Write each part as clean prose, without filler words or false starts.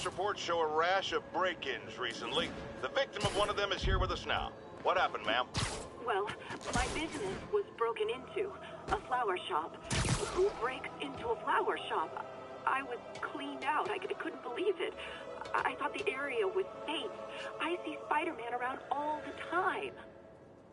Police reports show a rash of break-ins recently. The victim of one of them is here with us now. What happened, ma'am? Well, my business was broken into. A flower shop. Who breaks into a flower shop? I was cleaned out. I couldn't believe it. I thought the area was safe. I see Spider-Man around all the time.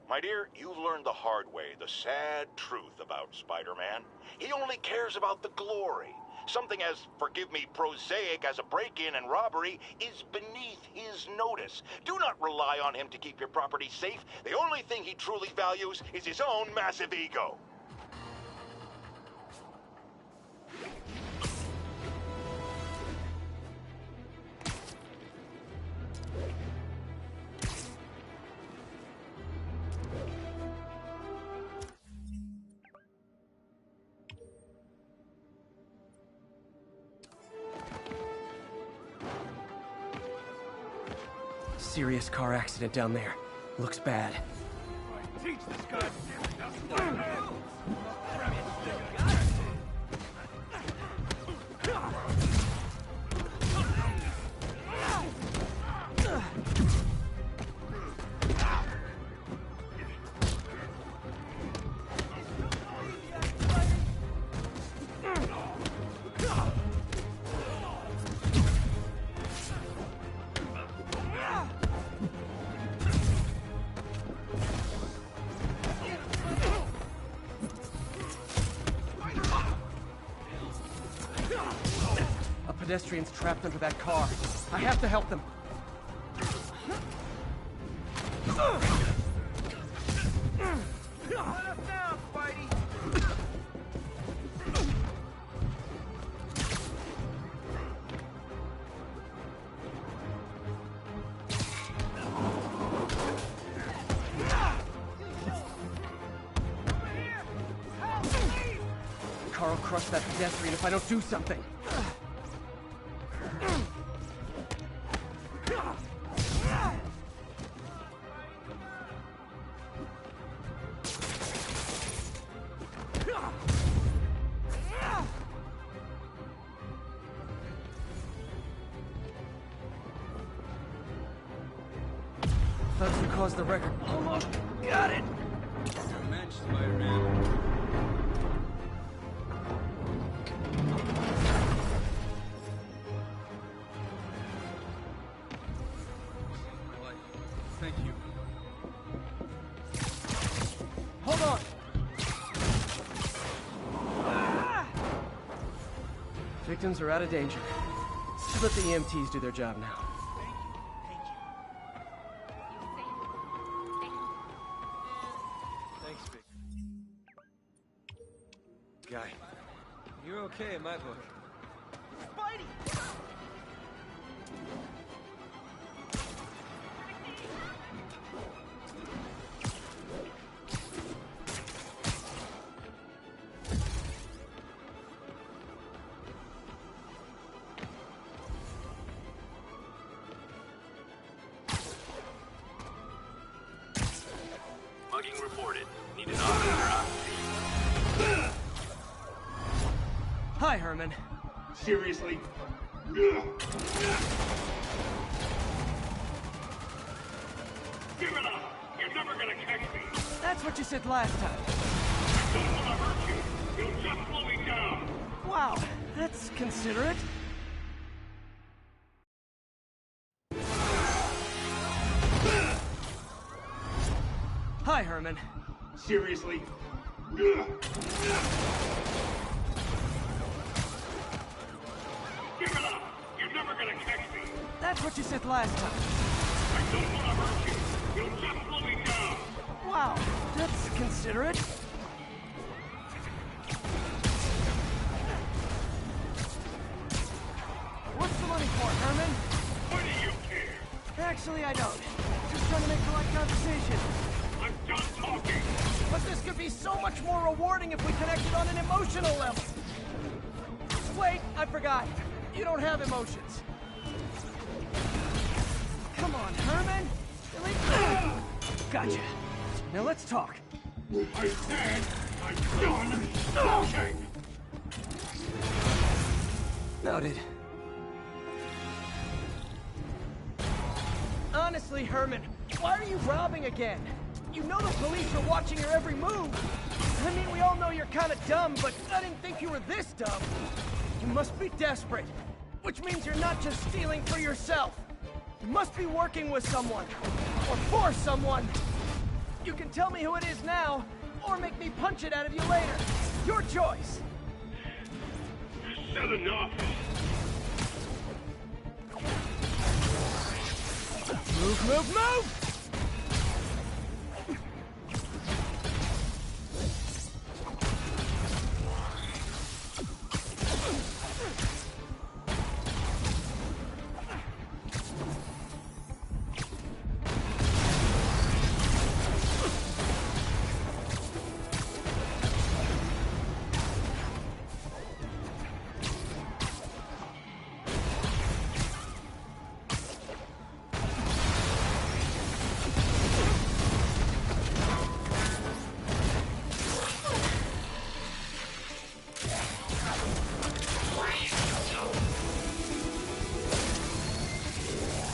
My dear, you've learned the hard way the sad truth about Spider-Man. He only cares about the glory. Something as, forgive me, prosaic as a break-in and robbery is beneath his notice. Do not rely on him to keep your property safe. The only thing he truly values is his own massive ego. Serious car accident down there. Looks bad. Teach this guy. Pedestrians trapped under that car. I have to help them. Let us down, Spidey! The car will crush that pedestrian if I don't do something. That's what caused the record. Almost got it! Good match, Spider-Man. Thank you. Hold on! Victims are out of danger. Just let the EMTs do their job now. Guy. You're okay in my book. Spidey! Mugging reported. Need an officer on scene. Hi, Herman. Seriously? Give it up! You're never gonna catch me! That's what you said last time. Don't want to hurt you! You'll just slow me down! Wow, that's considerate. Hi, Herman. Seriously? Give it up! You're never gonna catch me! That's what you said last time. I don't want to hurt you! You'll just slow me down! Wow, that's considerate. What's the money for, Herman? Why do you care? Actually, I don't. Just trying to make polite conversation. I'm done talking! But this could be so much more rewarding if we connected on an emotional level. Wait, I forgot. You don't have emotions. Come on, Herman. Really? Gotcha. Now let's talk. I said I'm done talking! Noted. Honestly, Herman, why are you robbing again? You know the police are watching your every move. I mean, we all know you're kind of dumb, but I didn't think you were this dumb. You must be desperate, which means you're not just stealing for yourself. You must be working with someone, or for someone. You can tell me who it is now, or make me punch it out of you later. Your choice. Said enough. Move, move, move!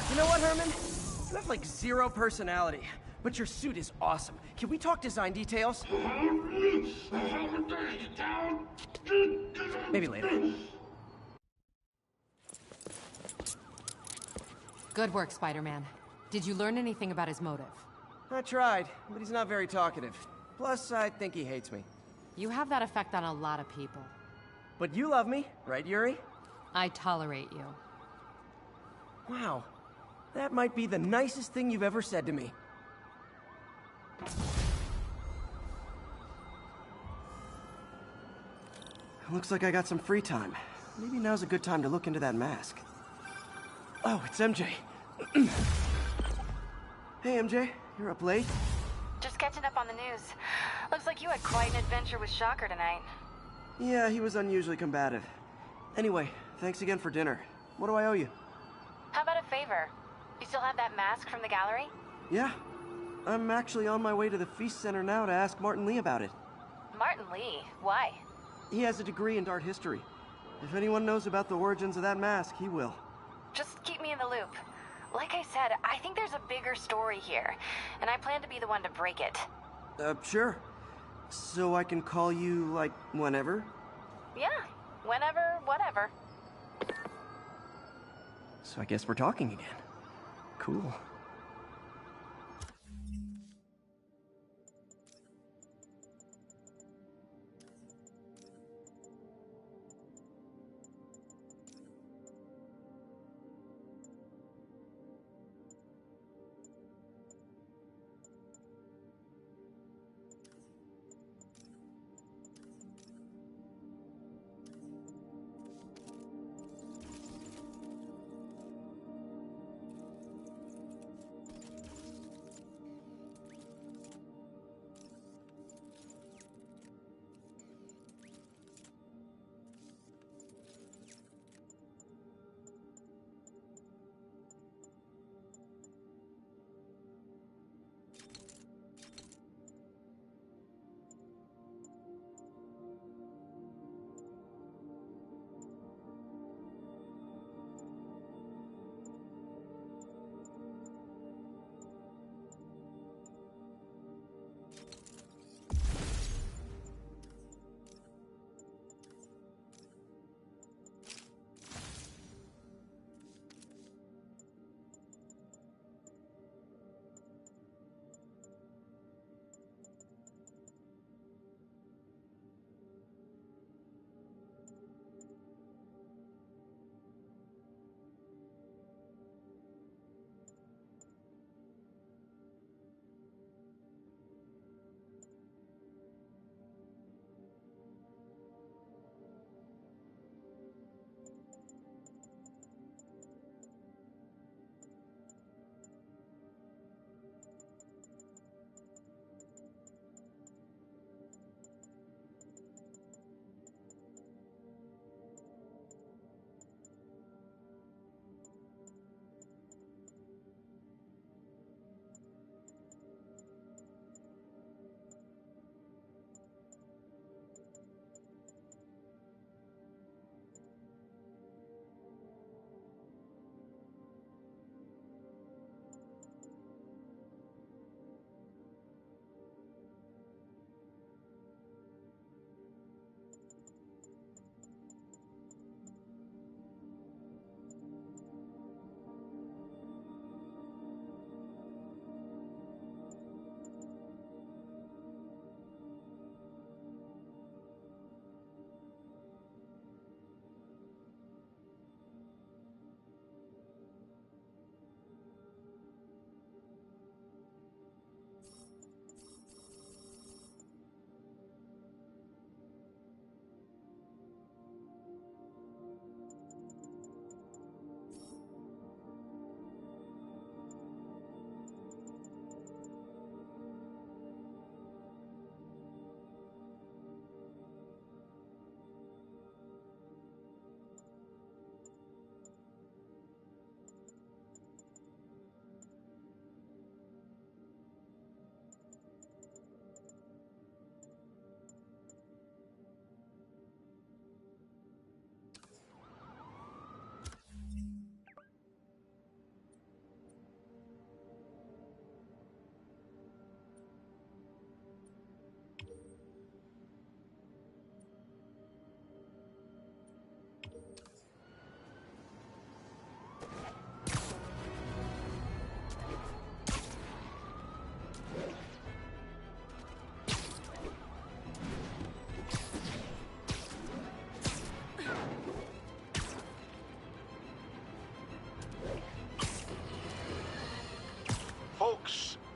You know what, Herman? You have like zero personality, but your suit is awesome. Can we talk design details? Maybe later. Good work, Spider-Man. Did you learn anything about his motive? I tried, but he's not very talkative. Plus, I think he hates me. You have that effect on a lot of people. But you love me, right, Yuri? I tolerate you. Wow. That might be the nicest thing you've ever said to me. Looks like I got some free time. Maybe now's a good time to look into that mask. Oh, it's MJ. Hey, MJ. You're up late? Just catching up on the news. Looks like you had quite an adventure with Shocker tonight. Yeah, he was unusually combative. Anyway, thanks again for dinner. What do I owe you? How about a favor? You still have that mask from the gallery? Yeah. I'm actually on my way to the Feast Center now to ask Martin Lee about it. Martin Lee? Why? He has a degree in art history. If anyone knows about the origins of that mask, he will. Just keep me in the loop. Like I said, I think there's a bigger story here, and I plan to be the one to break it. Sure. So I can call you, like, whenever? Yeah, whenever, whatever. So I guess we're talking again. Cool.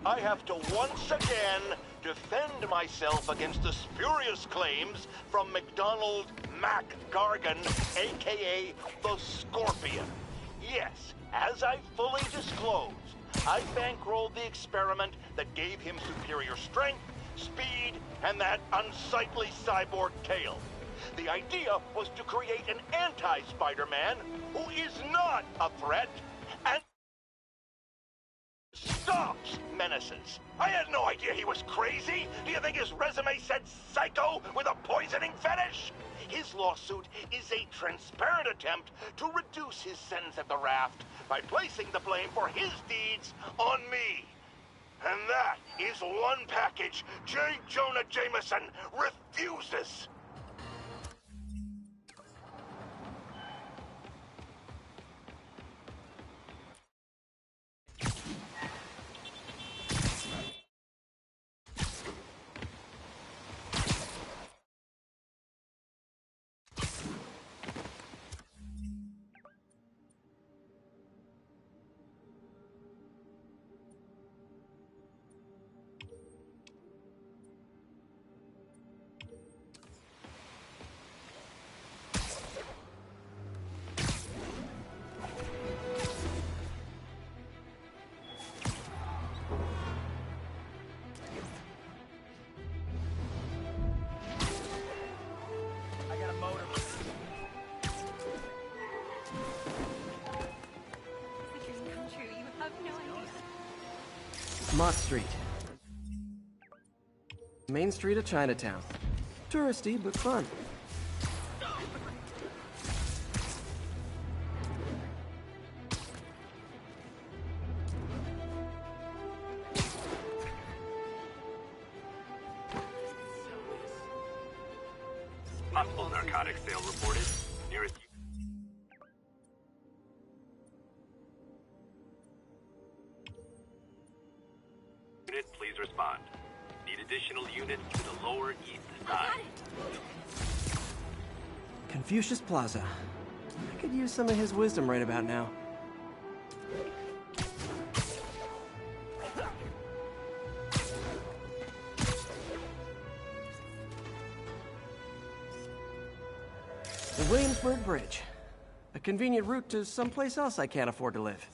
I have to once again defend myself against the spurious claims from McDonald Mac Gargan, aka the Scorpion. Yes, as I fully disclosed, I bankrolled the experiment that gave him superior strength, speed, and that unsightly cyborg tail. The idea was to create an anti-Spider-Man who is not a threat and stops menaces. I had no idea he was crazy. Do you think his resume said psycho with a poisoning fetish? His lawsuit is a transparent attempt to reduce his sentence at the raft by placing the blame for his deeds on me. And that is one package J. Jonah Jameson refuses. Mott Street. Main Street of Chinatown. Touristy, but fun. Possible narcotics sale reported. Nearest unit, please respond. Need additional units to the lower east side. Confucius Plaza. I could use some of his wisdom right about now. The Williamsburg Bridge. A convenient route to someplace else I can't afford to live.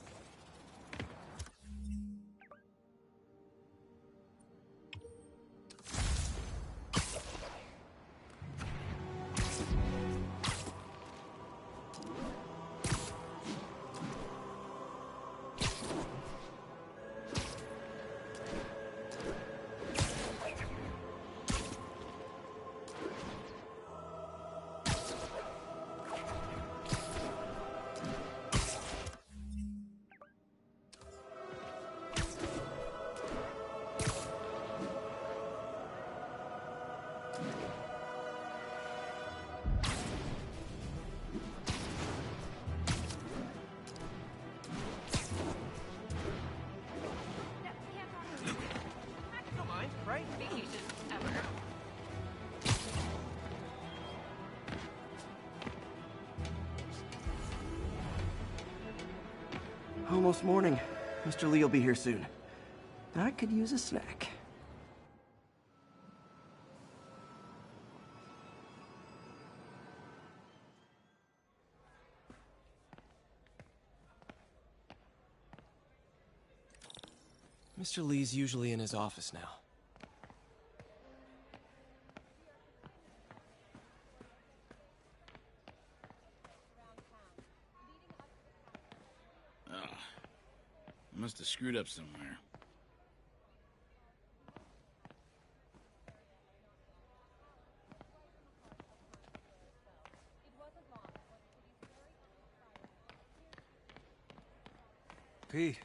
Almost morning. Mr. Lee will be here soon. I could use a snack. Mr. Lee's usually in his office now. Must have screwed up somewhere. Pete,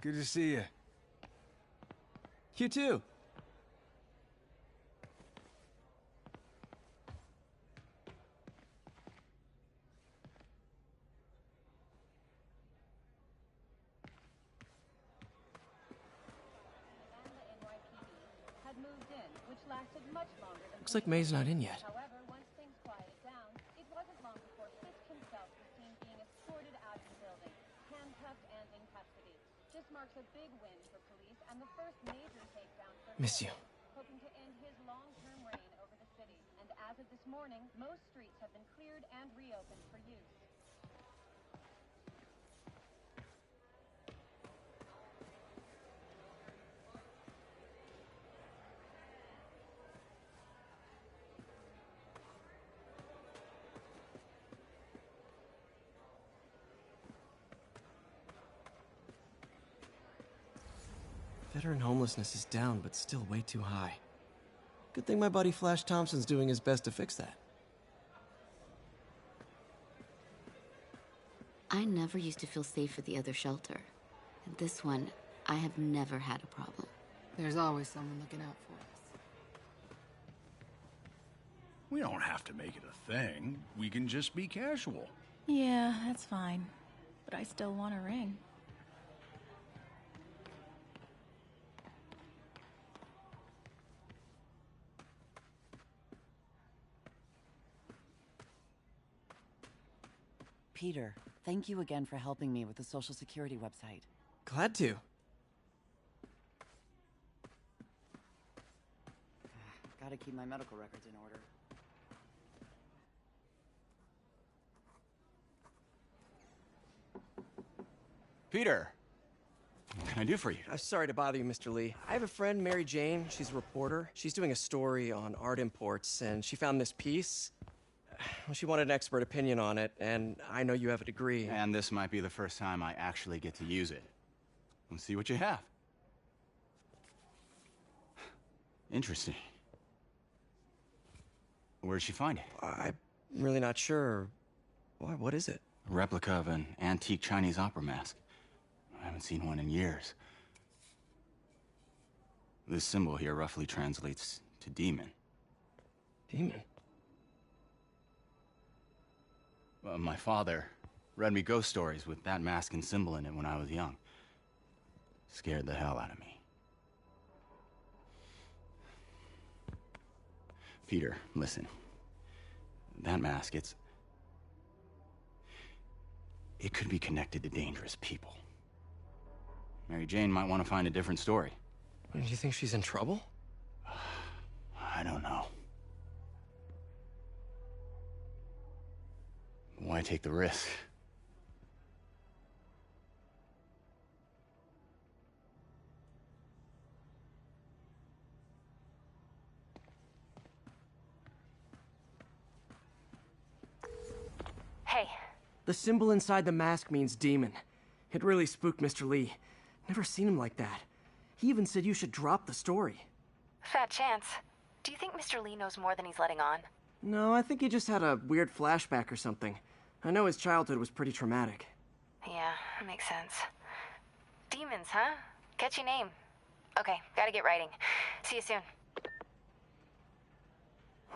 good to see you. You too. Looks like May's not in yet. However, once things quieted down, it wasn't long before Fisk himself was seen being escorted out of the building, handcuffed and in custody. This marks a big win for police and the first major Miss you. hoping to end his long-term reign over the city. And as of this morning, most streets have been cleared and reopened for use. Veteran homelessness is down, but still way too high. Good thing my buddy Flash Thompson's doing his best to fix that. I never used to feel safe at the other shelter. At this one, I have never had a problem. There's always someone looking out for us. We don't have to make it a thing. We can just be casual. Yeah, that's fine. But I still want a ring. Peter, thank you again for helping me with the Social Security website. Glad to. Gotta keep my medical records in order. Peter, what can I do for you? Sorry to bother you, Mr. Lee. I have a friend, Mary Jane. She's a reporter. She's doing a story on art imports, and she found this piece. Well, she wanted an expert opinion on it, and I know you have a degree. And this might be the first time I actually get to use it. Let's see what you have. Interesting. Where'd she find it? I'm really not sure. Why, what is it? A replica of an antique Chinese opera mask. I haven't seen one in years. This symbol here roughly translates to demon. Demon? My father read me ghost stories with that mask and symbol in it when I was young. Scared the hell out of me. Peter, listen. That mask, it could be connected to dangerous people. Mary Jane might want to find a different story. Do you think she's in trouble? I don't know. Why take the risk? Hey. The symbol inside the mask means demon. It really spooked Mr. Lee. Never seen him like that. He even said you should drop the story. Fat chance. Do you think Mr. Lee knows more than he's letting on? No, I think he just had a weird flashback or something. I know his childhood was pretty traumatic. Yeah, that makes sense. Demons, huh? Catchy name. Okay, gotta get writing. See you soon.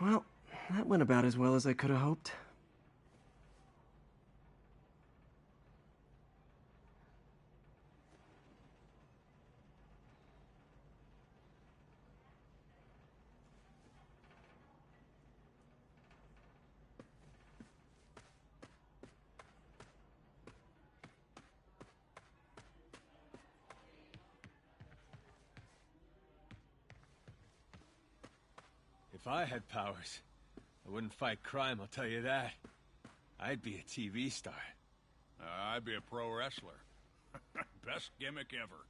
Well, that went about as well as I could have hoped. If I had powers, I wouldn't fight crime, I'll tell you that. I'd be a TV star. I'd be a pro wrestler. Best gimmick ever.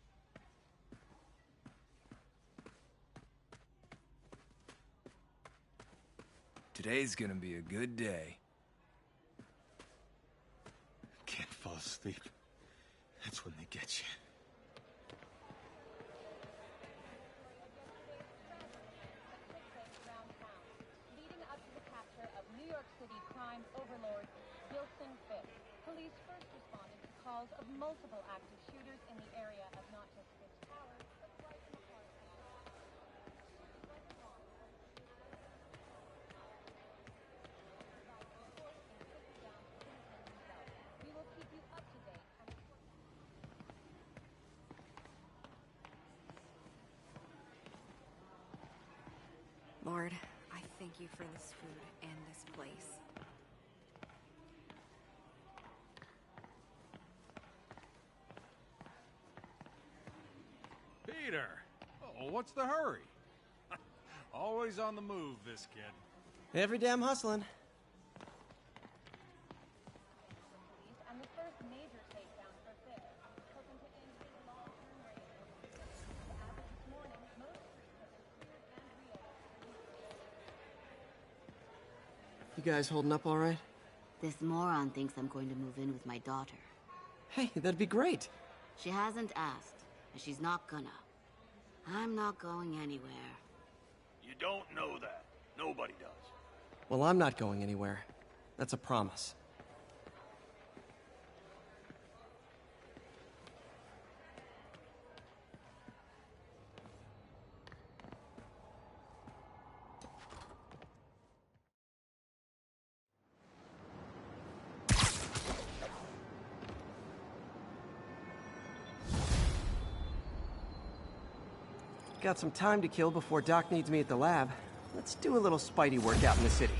Today's gonna be a good day. Can't fall asleep. That's when they get you. Leading up to the capture of New York City crime overlord Wilson Fisk, police first responded to calls of multiple active shooters in the area of not just Fisk Tower, but right in the heart of we will keep you up to date. Lord, I thank you for this food and this place. Peter! Oh, Well, what's the hurry? Always on the move, this kid. Every damn hustling. And the first major takedown for Fisk, hoping to end his long-term reign. As of this morning, most streets have been cleared and reopened. You guys holding up all right? This moron thinks I'm going to move in with my daughter. Hey, that'd be great. She hasn't asked, and she's not gonna. I'm not going anywhere. You don't know that. Nobody does. Well, I'm not going anywhere. That's a promise. Got some time to kill before Doc needs me at the lab. Let's do a little Spidey workout in the city.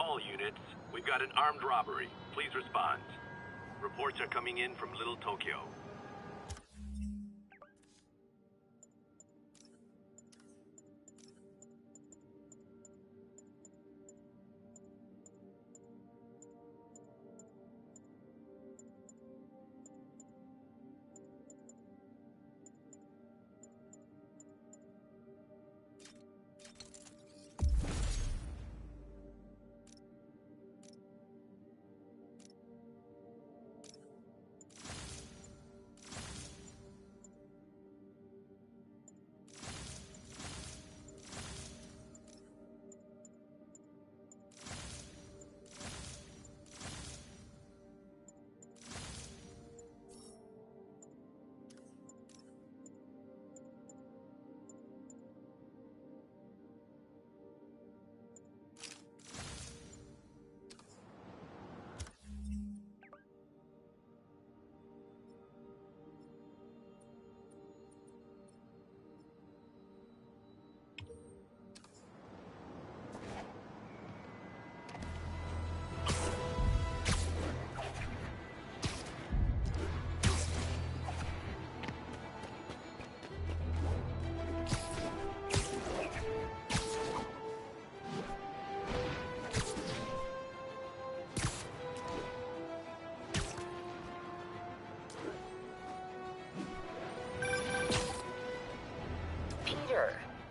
All units, we've got an armed robbery. Please respond. Reports are coming in from Little Tokyo.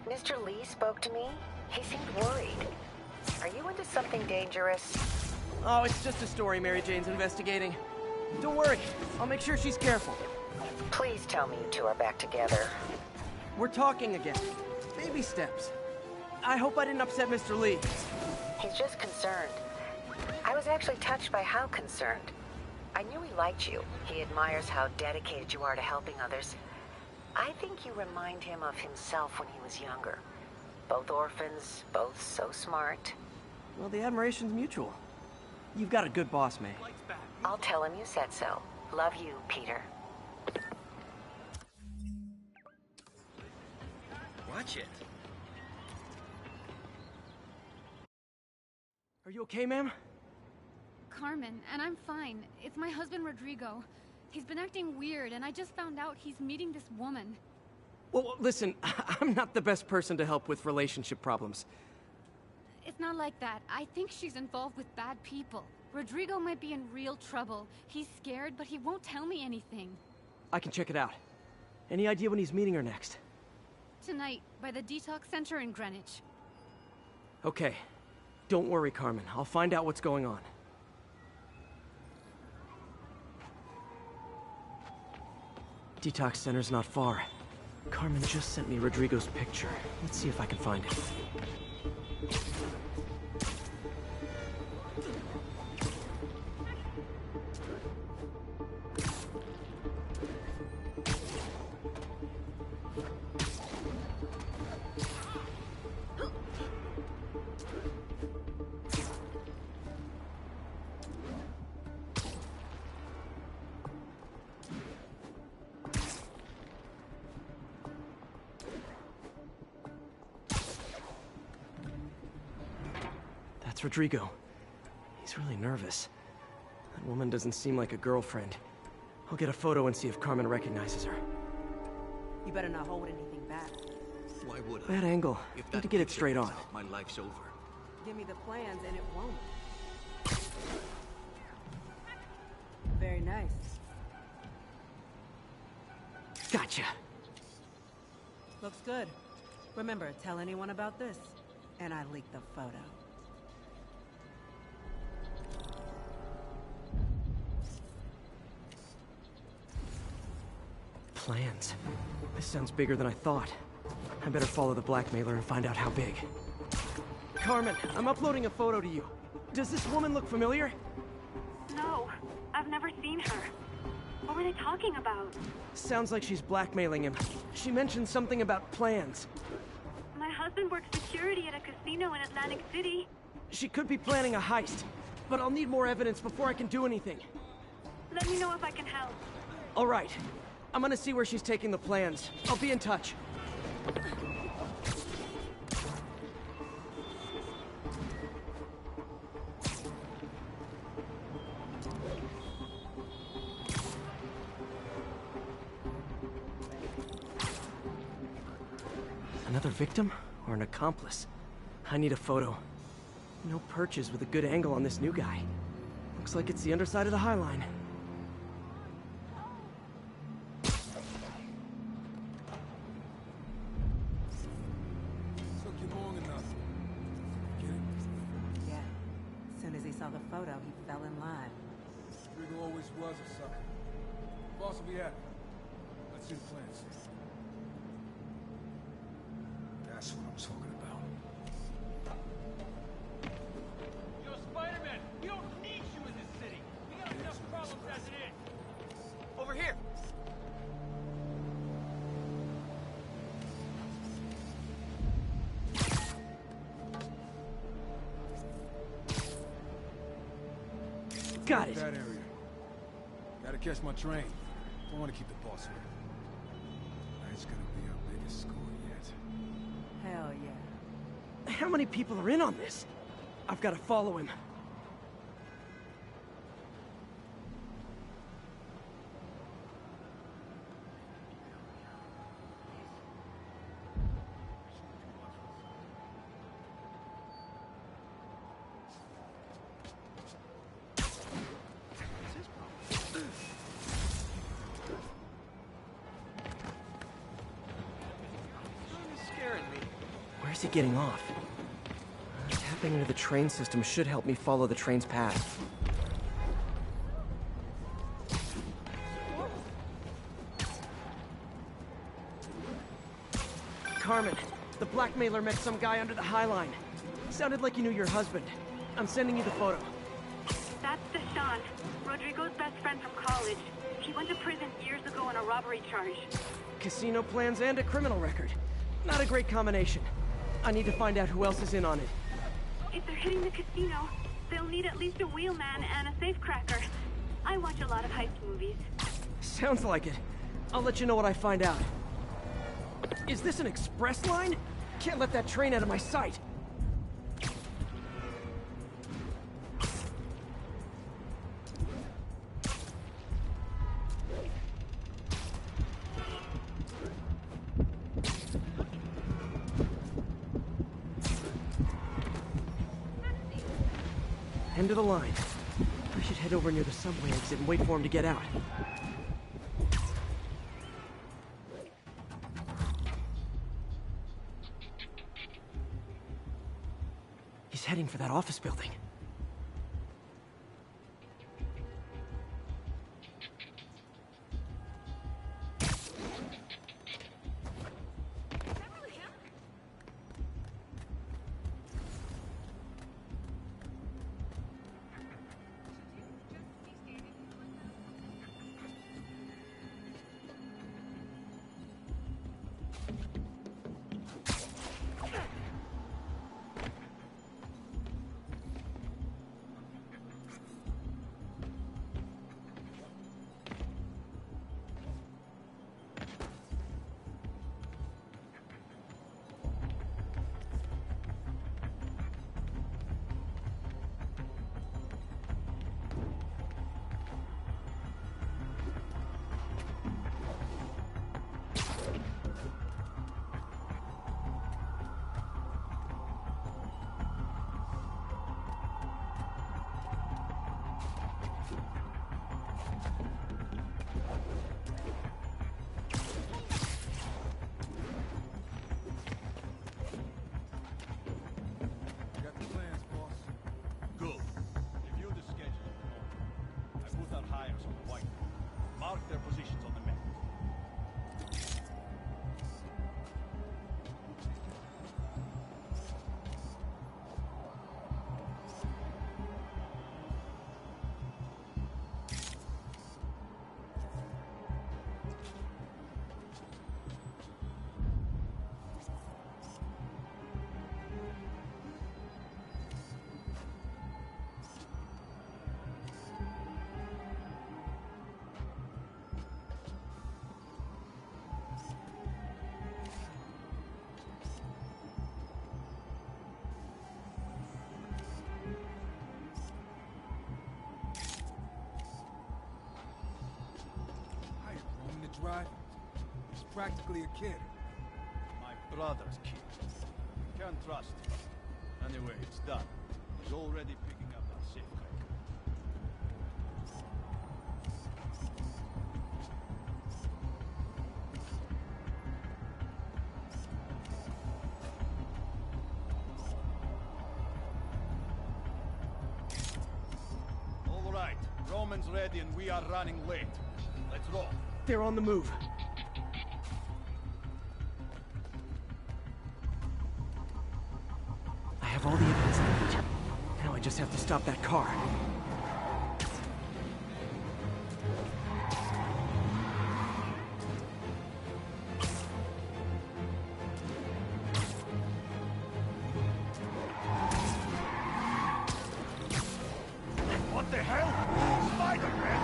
Mr. Lee spoke to me. He seemed worried. Are you into something dangerous? Oh, it's just a story Mary Jane's investigating. Don't worry, I'll make sure she's careful. Please tell me you two are back together. We're talking again. Baby steps. I hope I didn't upset Mr. Lee. He's just concerned. I was actually touched by how concerned. I knew he liked you. He admires how dedicated you are to helping others. I think you remind him of himself when he was younger. Both orphans, both so smart. Well, the admiration's mutual. You've got a good boss, May. I'll tell him you said so. Love you, Peter. Watch it. Are you okay, ma'am? Carmen, and I'm fine. It's my husband, Rodrigo. He's been acting weird, and I just found out he's meeting this woman. Well, listen, I'm not the best person to help with relationship problems. It's not like that. I think she's involved with bad people. Rodrigo might be in real trouble. He's scared, but he won't tell me anything. I can check it out. Any idea when he's meeting her next? Tonight, by the detox center in Greenwich. Okay. Don't worry, Carmen. I'll find out what's going on. Detox center's not far. Carmen just sent me Rodrigo's picture. Let's see if I can find him. That's Rodrigo. He's really nervous. That woman doesn't seem like a girlfriend. I'll get a photo and see if Carmen recognizes her. You better not hold anything back. Why would I? Bad angle. If Need that to get it picture straight comes on. out, my life's over. Give me the plans and it won't. Very nice. Gotcha. Looks good. Remember, tell anyone about this. And I leaked the photo. Plans. This sounds bigger than I thought. I better follow the blackmailer and find out how big. Carmen, I'm uploading a photo to you. Does this woman look familiar? No, I've never seen her. What were they talking about? Sounds like she's blackmailing him. She mentioned something about plans. My husband works security at a casino in Atlantic City. She could be planning a heist, but I'll need more evidence before I can do anything. Let me know if I can help. All right. I'm gonna see where she's taking the plans. I'll be in touch. Another victim or an accomplice? I need a photo. No perches with a good angle on this new guy. Looks like it's the underside of the High Line. Took you long enough. Get it? Yeah. As soon as he saw the photo, he fell in line. Rodrigo always was a sucker. Boss will be happy. Let's see the plans. That's what I'm talking about. Yo, Spider-Man, we don't need you in this city. We got enough problems as it is. Over here. Got it. That area. Gotta catch my train. Don't want to keep the boss here. Tonight's gonna be our biggest score yet. Hell yeah. How many people are in on this? I've got to follow him. Where's he getting off? Tapping into the train system should help me follow the train's path. Carmen, the blackmailer met some guy under the High Line. Sounded like he knew your husband. I'm sending you the photo. That's Deshaun, Rodrigo's best friend from college. He went to prison years ago on a robbery charge. Casino plans and a criminal record. Not a great combination. I need to find out who else is in on it. If they're hitting the casino, they'll need at least a wheelman and a safecracker. I watch a lot of heist movies. Sounds like it. I'll let you know what I find out. Is this an express line? Can't let that train out of my sight. End of the line. I should head over near the subway exit and wait for him to get out. He's heading for that office building. fighters on the white. Mark their positions on the map. Right? He's practically a kid. My brother's kid. You can't trust him. Anyway, it's done. He's already picking up our safecracker. All right, Roman's ready and we are running late. Let's roll. They're on the move. I have all the evidence I need. Now I just have to stop that car. What the hell? Spider-Man!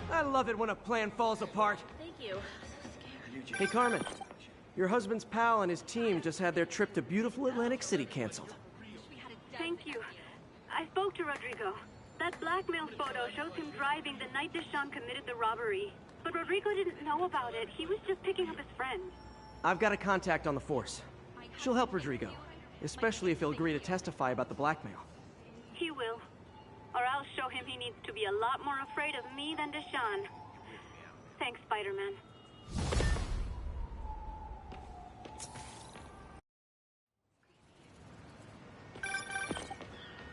I love it when a plan falls apart. Thank you. Hey, Carmen. Your husband's pal and his team just had their trip to beautiful Atlantic City canceled. Thank you. I spoke to Rodrigo. That blackmail photo shows him driving the night Deshaun committed the robbery. But Rodrigo didn't know about it. He was just picking up his friend. I've got a contact on the force. She'll help Rodrigo, especially if he'll agree to testify about the blackmail. He will. Or I'll show him he needs to be a lot more afraid of me than Deshaun. Thanks, Spider-Man.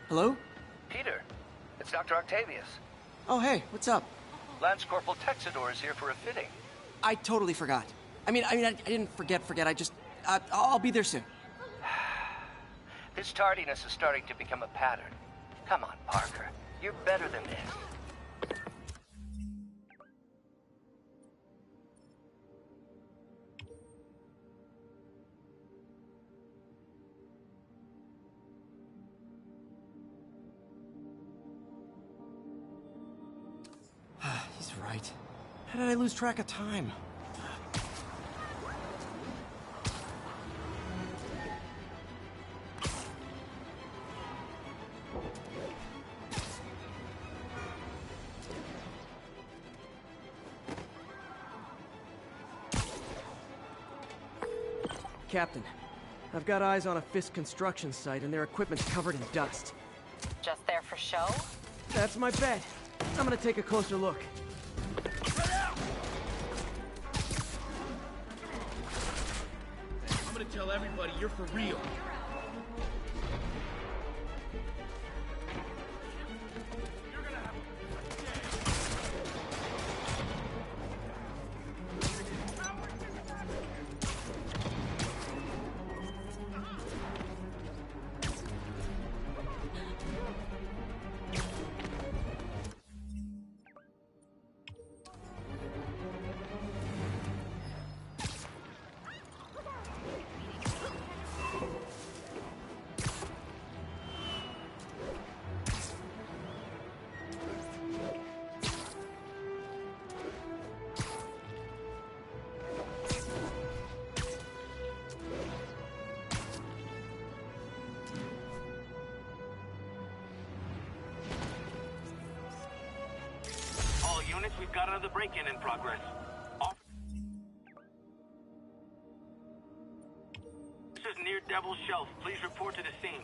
Hello? Peter, it's Dr. Octavius. Oh, hey, what's up? Lance Corporal Texador is here for a fitting. I totally forgot. I didn't forget. I'll be there soon. This tardiness is starting to become a pattern. Come on, Parker. You're better than this. He's right. How did I lose track of time? Captain, I've got eyes on a Fisk construction site and their equipment's covered in dust. Just there for show? That's my bet. I'm gonna take a closer look. I'm gonna tell everybody you're for real. got another break-in in progress. This is near Devil's Shelf. Please report to the scene.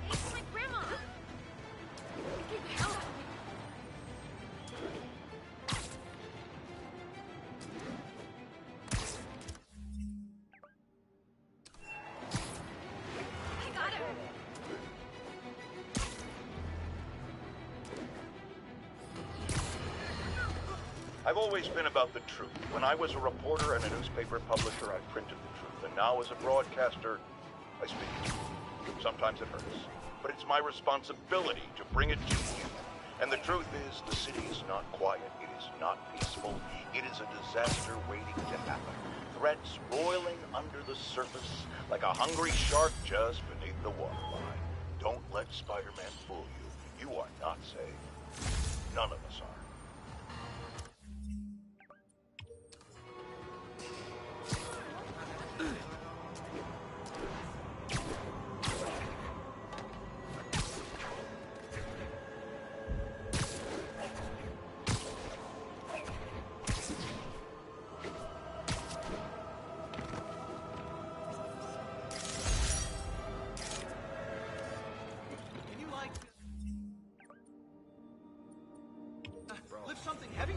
It's my grandma! Get the hell out of here! I got her! I've always been about the truth. When I was a reporter and a newspaper publisher, I printed the truth. And now as a broadcaster, I speak the truth. Sometimes it hurts, but it's my responsibility to bring it to you. And the truth is, the city is not quiet. It is not peaceful. It is a disaster waiting to happen. Threats roiling under the surface like a hungry shark just beneath the waterline. Don't let Spider-Man fool you. You are not safe. None of us are. Lift something heavy?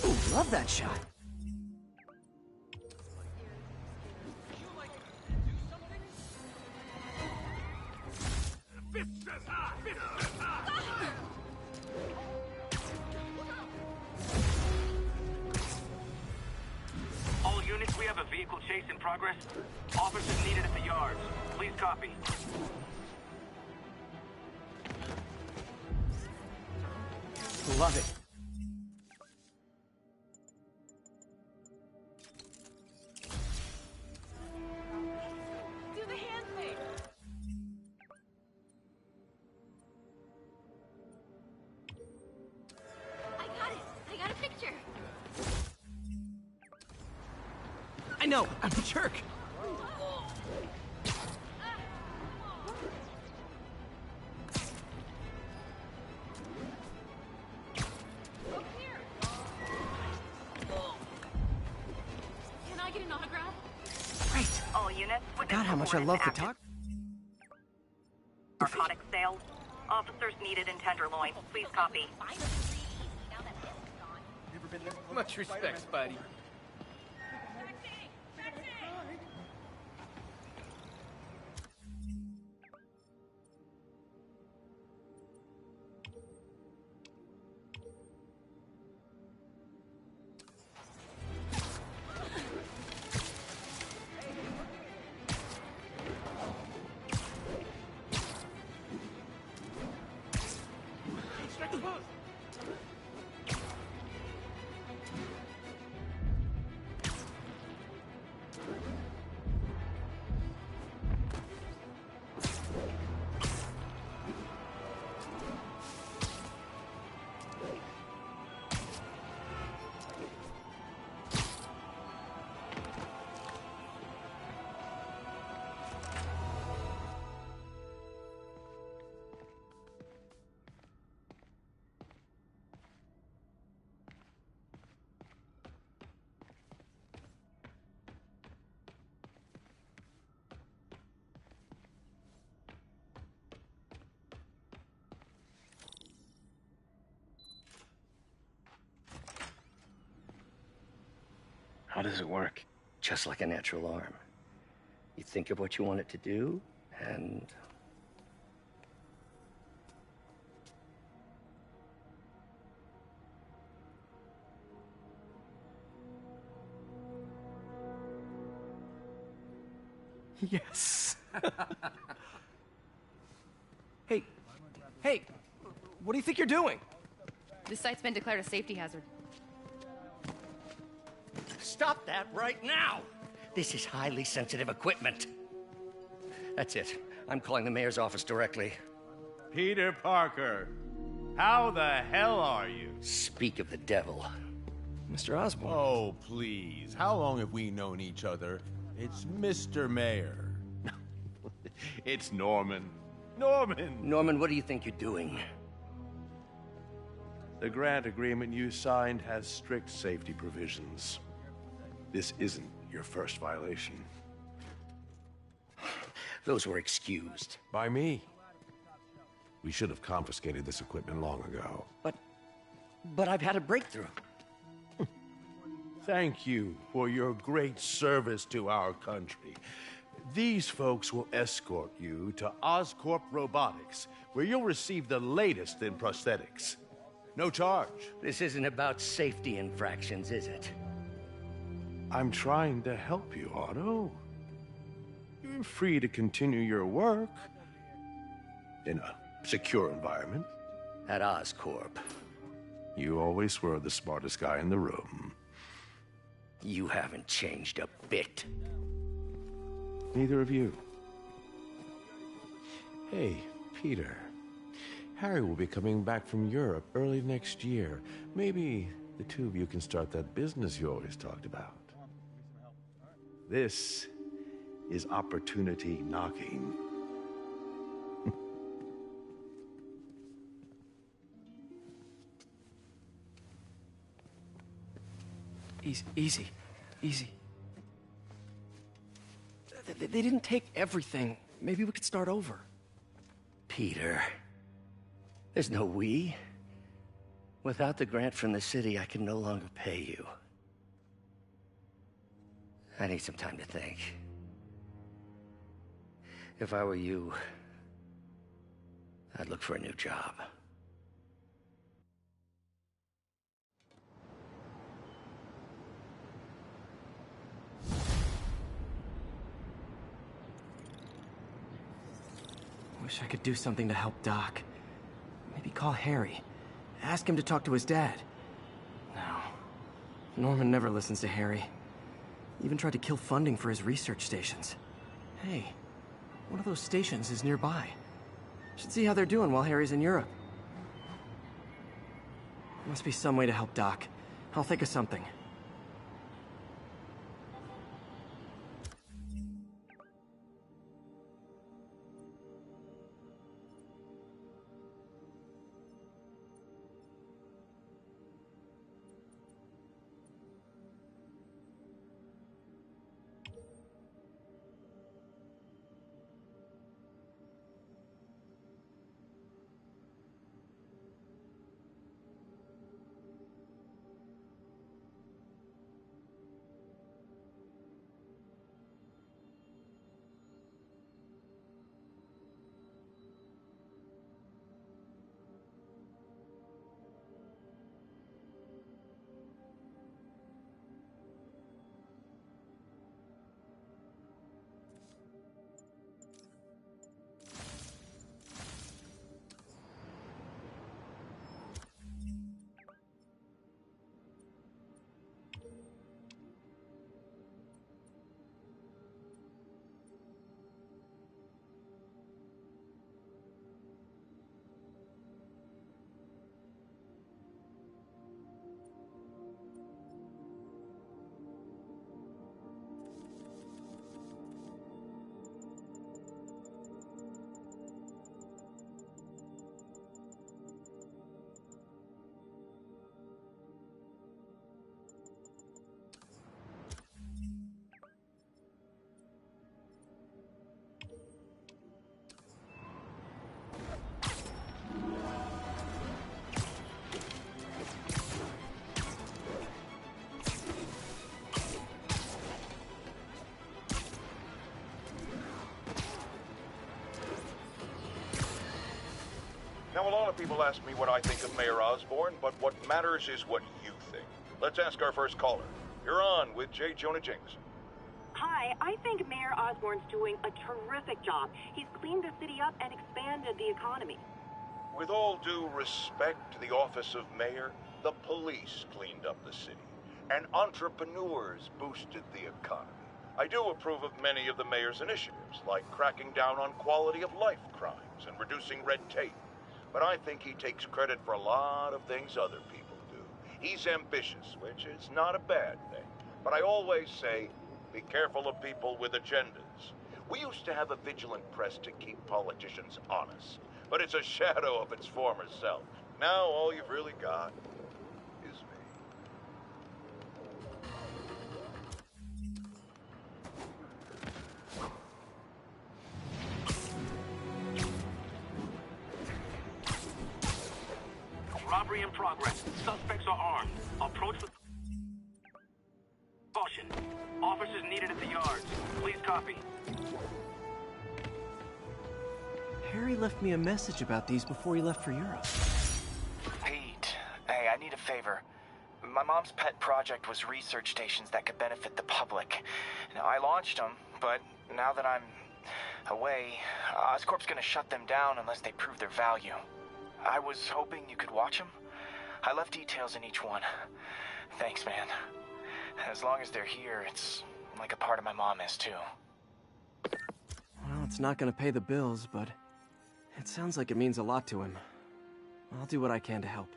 Ooh, love that shot. All units, we have a vehicle chase in progress. Officers needed at the yards. Please copy. Love it. Do the hand thing! I got it! I got a picture! I know, I'm a jerk. Can I get an autograph? Great. All units, God, how much I love photography. Narcotic sales. Officers needed in Tenderloin. Please copy. Much respect, Spidey. How does it work? Just like a natural arm. You think of what you want it to do, and... Yes. Hey, what do you think you're doing? This site's been declared a safety hazard. Stop that right now! This is highly sensitive equipment. That's it. I'm calling the mayor's office directly. Peter Parker, How the hell are you? Speak of the devil. Mr. Osborn. Oh, please. How long have we known each other? It's Mr. Mayor. It's Norman. Norman! Norman, what do you think you're doing? The grant agreement you signed has strict safety provisions. This isn't your first violation. Those were excused. By me. We should have confiscated this equipment long ago. But I've had a breakthrough. Thank you for your great service to our country. These folks will escort you to Oscorp Robotics, where you'll receive the latest in prosthetics. No charge. This isn't about safety infractions, is it? I'm trying to help you, Otto. You're free to continue your work in a secure environment. At Oscorp. You always were the smartest guy in the room. You haven't changed a bit. Neither of you. Hey, Peter. Harry will be coming back from Europe early next year. Maybe the two of you can start that business you always talked about. This is opportunity knocking. Easy. They didn't take everything. Maybe we could start over. Peter, there's no we. Without the grant from the city, I can no longer pay you. I need some time to think. If I were you, I'd look for a new job. Wish I could do something to help Doc. Maybe call Harry. Ask him to talk to his dad. No. Norman never listens to Harry. Even tried to kill funding for his research stations. Hey, one of those stations is nearby. Should see how they're doing while Harry's in Europe. Must be some way to help Doc. I'll think of something. Now, a lot of people ask me what I think of Mayor Osborn, but what matters is what you think. Let's ask our first caller. You're on with J. Jonah Jameson. Hi, I think Mayor Osborn's doing a terrific job. He's cleaned the city up and expanded the economy. With all due respect to the office of mayor, the police cleaned up the city, and entrepreneurs boosted the economy. I do approve of many of the mayor's initiatives, like cracking down on quality of life crimes and reducing red tape. but I think he takes credit for a lot of things other people do. He's ambitious, which is not a bad thing. But I always say, be careful of people with agendas. We used to have a vigilant press to keep politicians honest, but it's a shadow of its former self. Now all you've really got is me. Robbery in progress. Suspects are armed. Approach with caution. Officers needed at the yards. Please copy. Harry left me a message about these before he left for Europe. Pete, hey, I need a favor. My mom's pet project was research stations that could benefit the public. Now, I launched them, but now that I'm away, Oscorp's gonna shut them down unless they prove their value. I was hoping you could watch them. I left details in each one. Thanks, man. As long as they're here, it's like a part of my mom is, too. Well, it's not gonna pay the bills, but it sounds like it means a lot to him. I'll do what I can to help.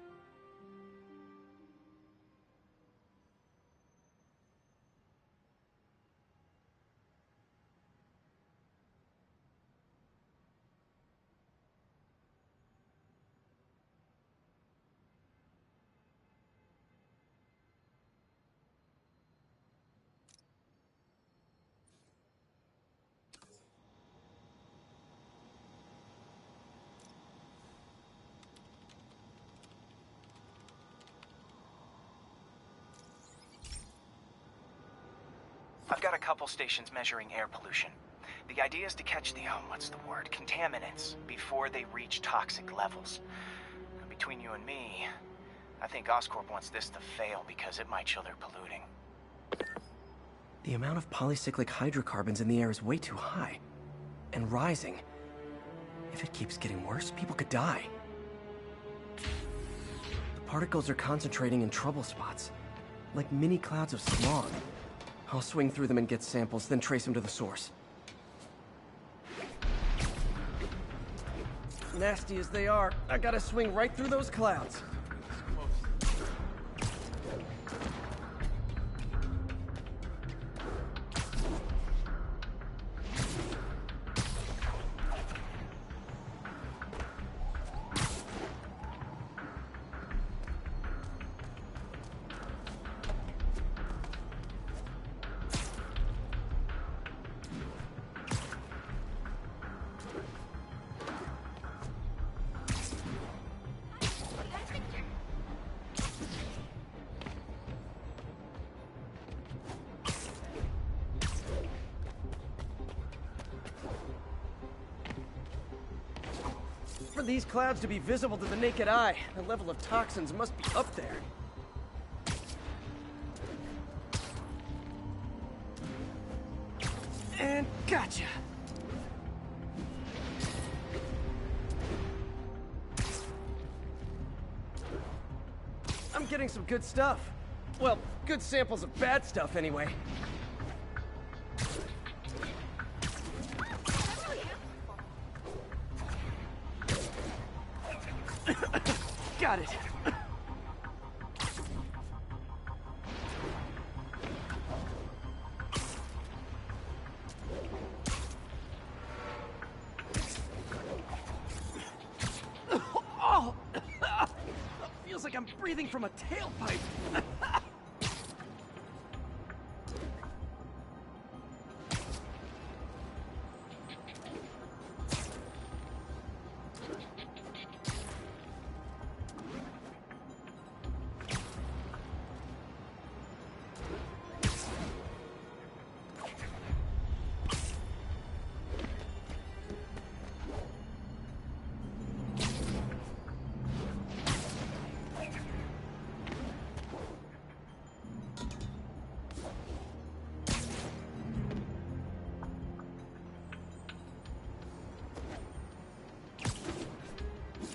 I've got a couple stations measuring air pollution. The idea is to catch the, contaminants before they reach toxic levels. Between you and me, I think Oscorp wants this to fail because it might show they're polluting. The amount of polycyclic hydrocarbons in the air is way too high. And rising. If it keeps getting worse, people could die. The particles are concentrating in trouble spots, like mini clouds of smog. I'll swing through them and get samples, then trace them to the source. Nasty as they are, I gotta swing right through those clouds. For these clouds to be visible to the naked eye, the level of toxins must be up there. And gotcha! I'm getting some good stuff. Well, good samples of bad stuff anyway. Got it. Oh! Feels like I'm breathing from a tailpipe.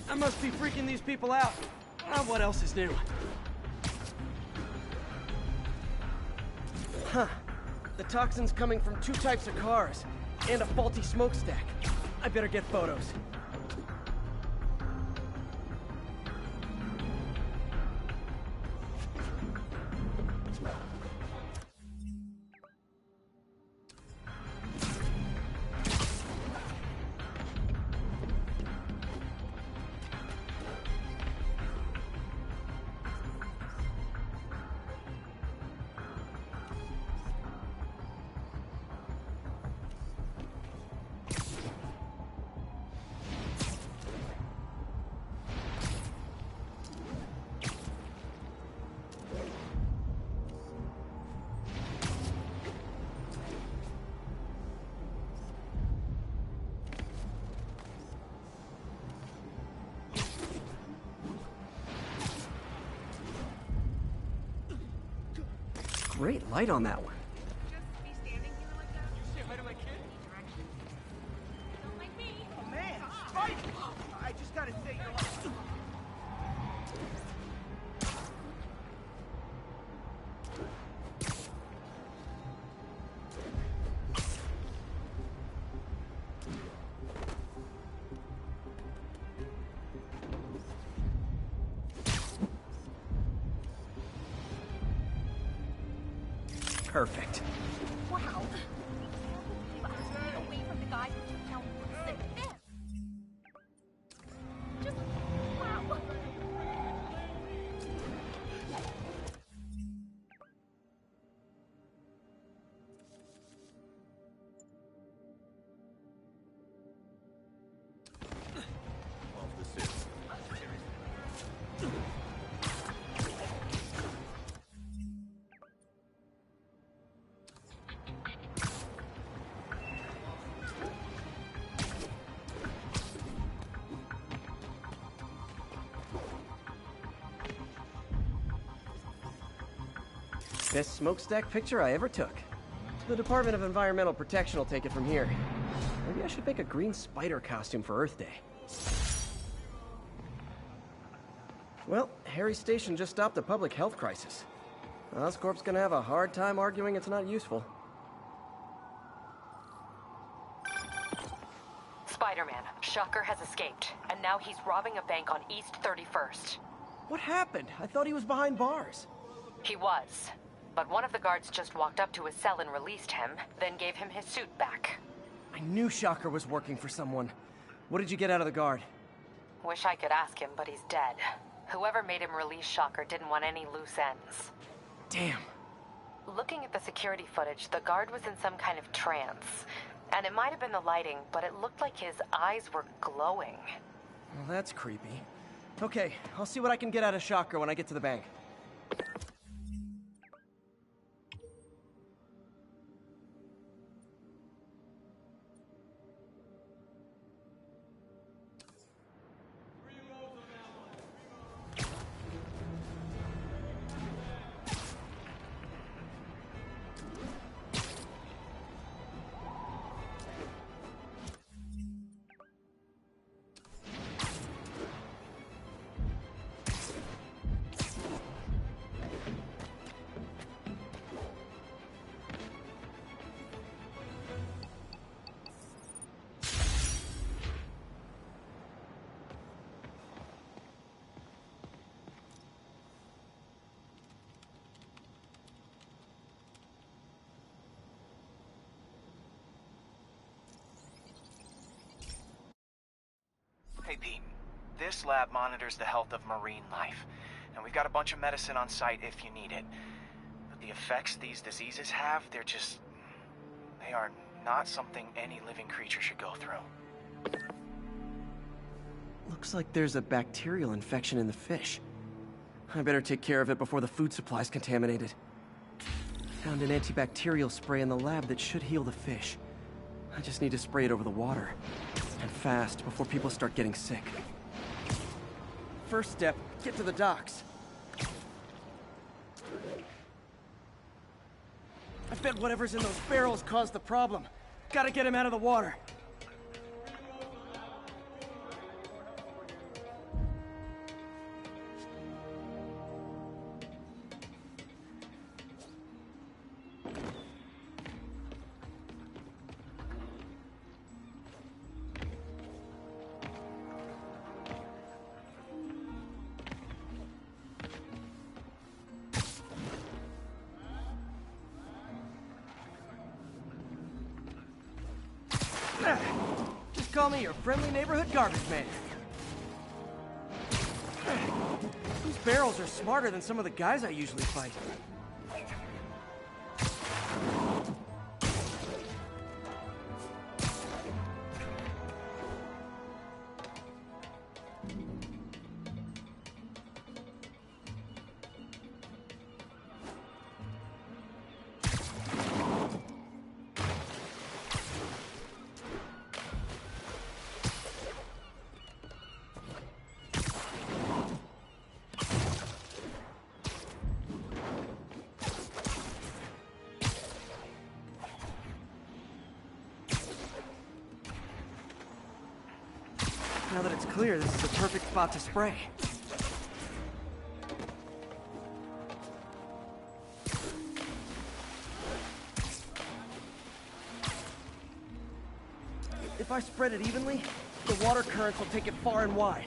I must be freaking these people out. What else is new? Huh. The toxin's coming from 2 types of cars, and a faulty smokestack. I better get photos. Great light on that one. Oh, man, Spike! I just gotta say, Perfect. Wow. Get away from the guy who now looks like this. Just wow. Best smokestack picture I ever took. The Department of Environmental Protection will take it from here. Maybe I should make a green spider costume for Earth Day. Well, Harry's station just stopped a public health crisis. Oscorp's gonna have a hard time arguing it's not useful. Spider-Man, Shocker has escaped, and now he's robbing a bank on East 31st. What happened? I thought he was behind bars. He was, but one of the guards just walked up to his cell and released him, then gave him his suit back. I knew Shocker was working for someone. What did you get out of the guard? Wish I could ask him, but he's dead. Whoever made him release Shocker didn't want any loose ends. Damn. Looking at the security footage, the guard was in some kind of trance. And it might have been the lighting, but it looked like his eyes were glowing. Well, that's creepy. Okay, I'll see what I can get out of Shocker when I get to the bank. Hey, Pete. This lab monitors the health of marine life, and we've got a bunch of medicine on site if you need it. But the effects these diseases have, they are not something any living creature should go through. Looks like there's a bacterial infection in the fish. I better take care of it before the food supply's contaminated. Found an antibacterial spray in the lab that should heal the fish. I just need to spray it over the water. And fast, before people start getting sick. First step, get to the docks. I bet whatever's in those barrels caused the problem. Gotta get him out of the water. Just call me your friendly neighborhood garbage man. These barrels are smarter than some of the guys I usually fight. Now that it's clear, this is the perfect spot to spray. If I spread it evenly, the water currents will take it far and wide.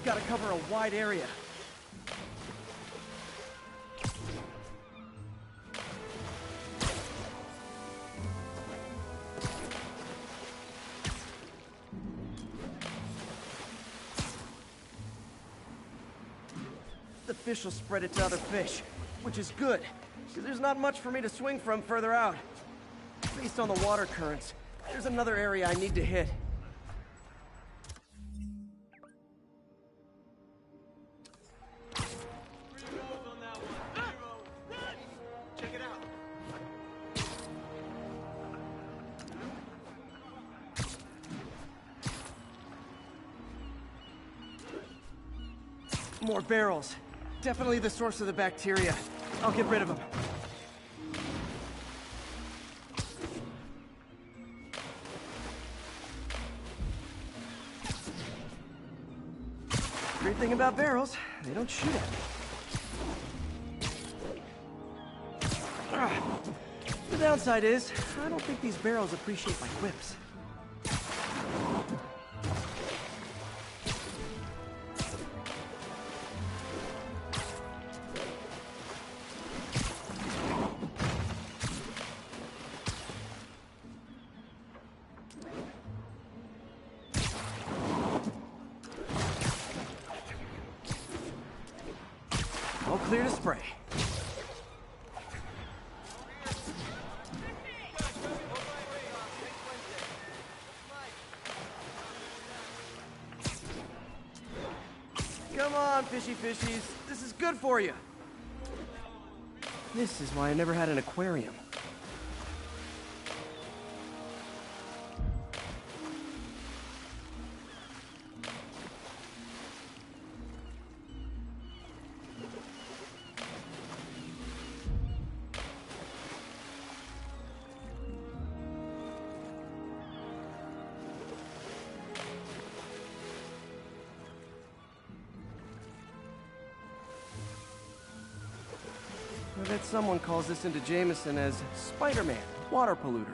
Gotta cover a wide area. The fish will spread it to other fish, which is good, because there's not much for me to swing from further out. Based on the water currents, there's another area I need to hit. More barrels. Definitely the source of the bacteria. I'll get rid of them. Great thing about barrels, they don't shoot at me. The downside is, I don't think these barrels appreciate my whips. All clear to spray. Come on, fishy fishies. This is good for you. This is why I never had an aquarium. I bet someone calls this into Jameson as Spider-Man, water polluter.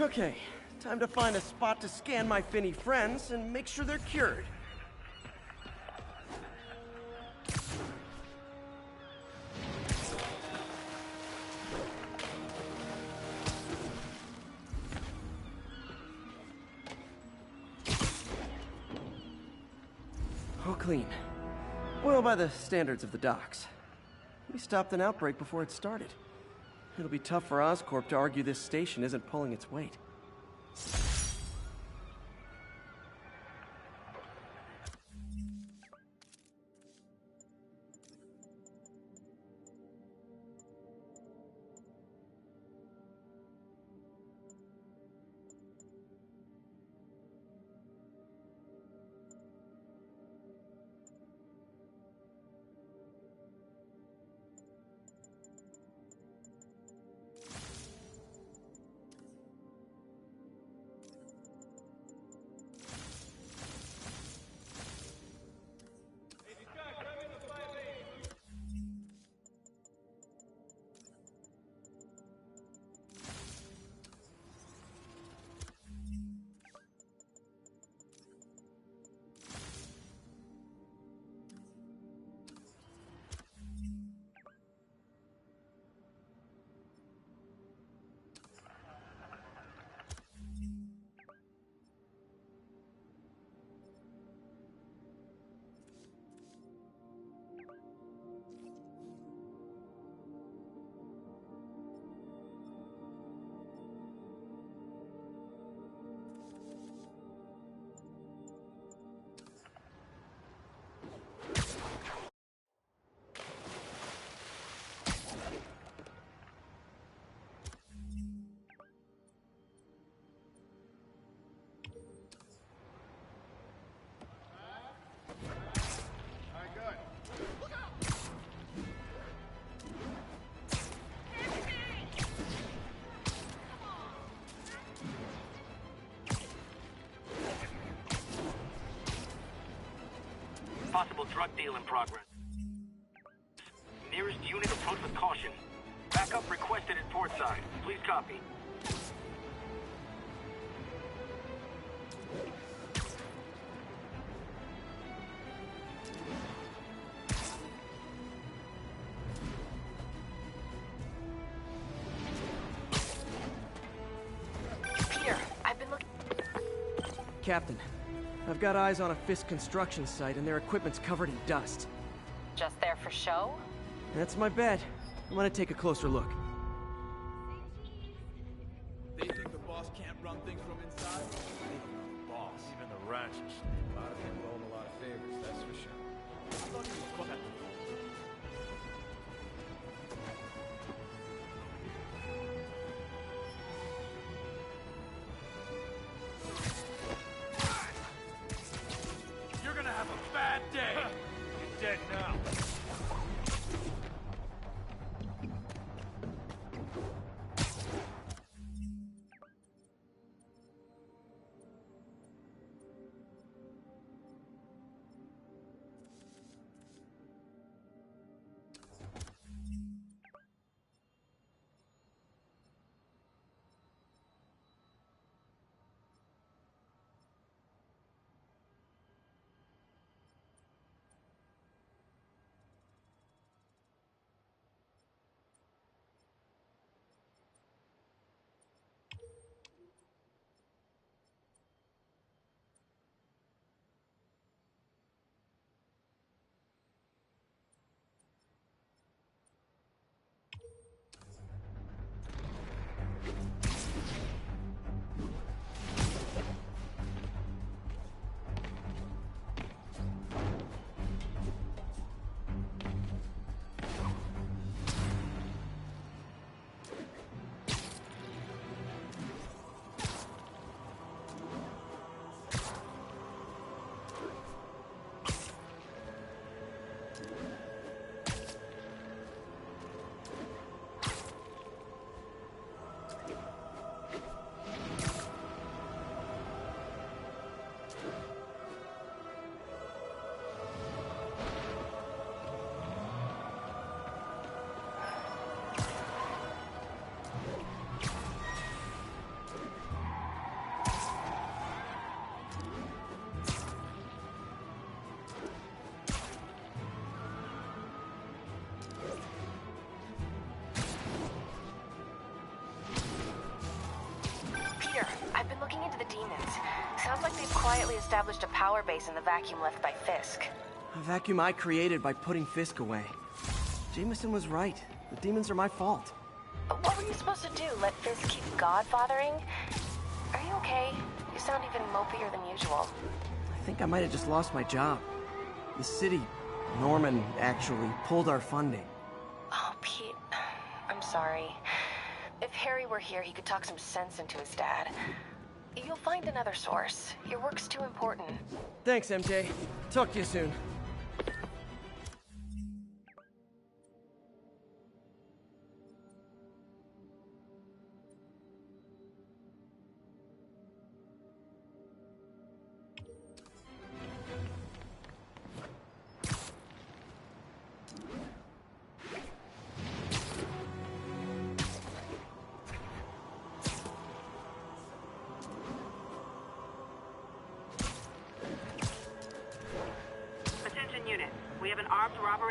Okay, time to find a spot to scan my finny friends and make sure they're cured. All clean. Well, by the standards of the docks. We stopped an outbreak before it started. It'll be tough for Oscorp to argue this station isn't pulling its weight. possible drug deal in progress. Nearest unit approach with caution. Backup requested at port side. Please copy. Peter, I've been looking... Captain, I've got eyes on a Fisk construction site and their equipment's covered in dust. Just there for show? That's my bet. I'm gonna take a closer look. They think the boss can't run things from inside? Boss, even the ranchers. A lot of people owe him a lot of favors, that's for sure. I thought he was fucking... You're gonna have a bad day! You're dead now. Sounds like they've quietly established a power base in the vacuum left by Fisk. A vacuum I created by putting Fisk away. Jameson was right. The demons are my fault. But what were you supposed to do? Let Fisk keep godfathering? Are you okay? You sound even mopier than usual. I think I might have just lost my job. The city, Norman, actually pulled our funding. Oh, Pete. I'm sorry. If Harry were here, he could talk some sense into his dad. You'll find another source. Your work's too important. Thanks, MJ. Talk to you soon.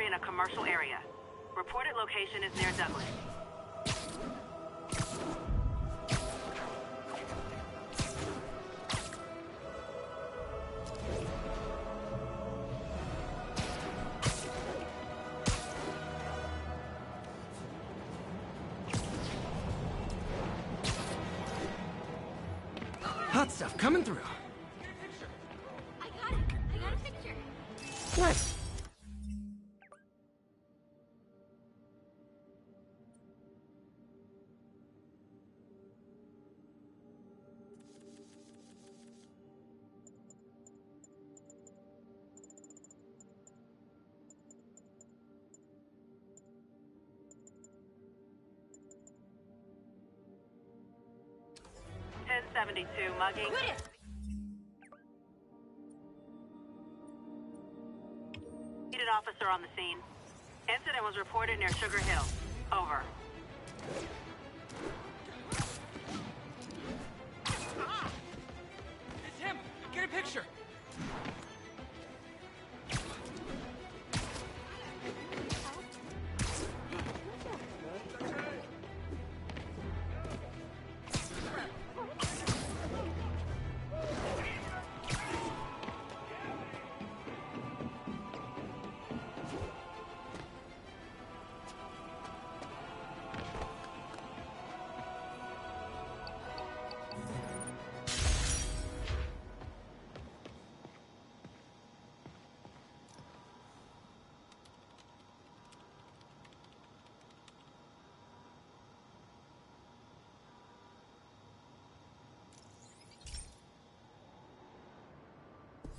In a commercial area. Reported location is near Douglas. Hot stuff coming through. I got it. I got a picture. Nice. Mugging. Need an officer on the scene. Incident was reported near Sugar Hill. Over. It's him! Get a picture!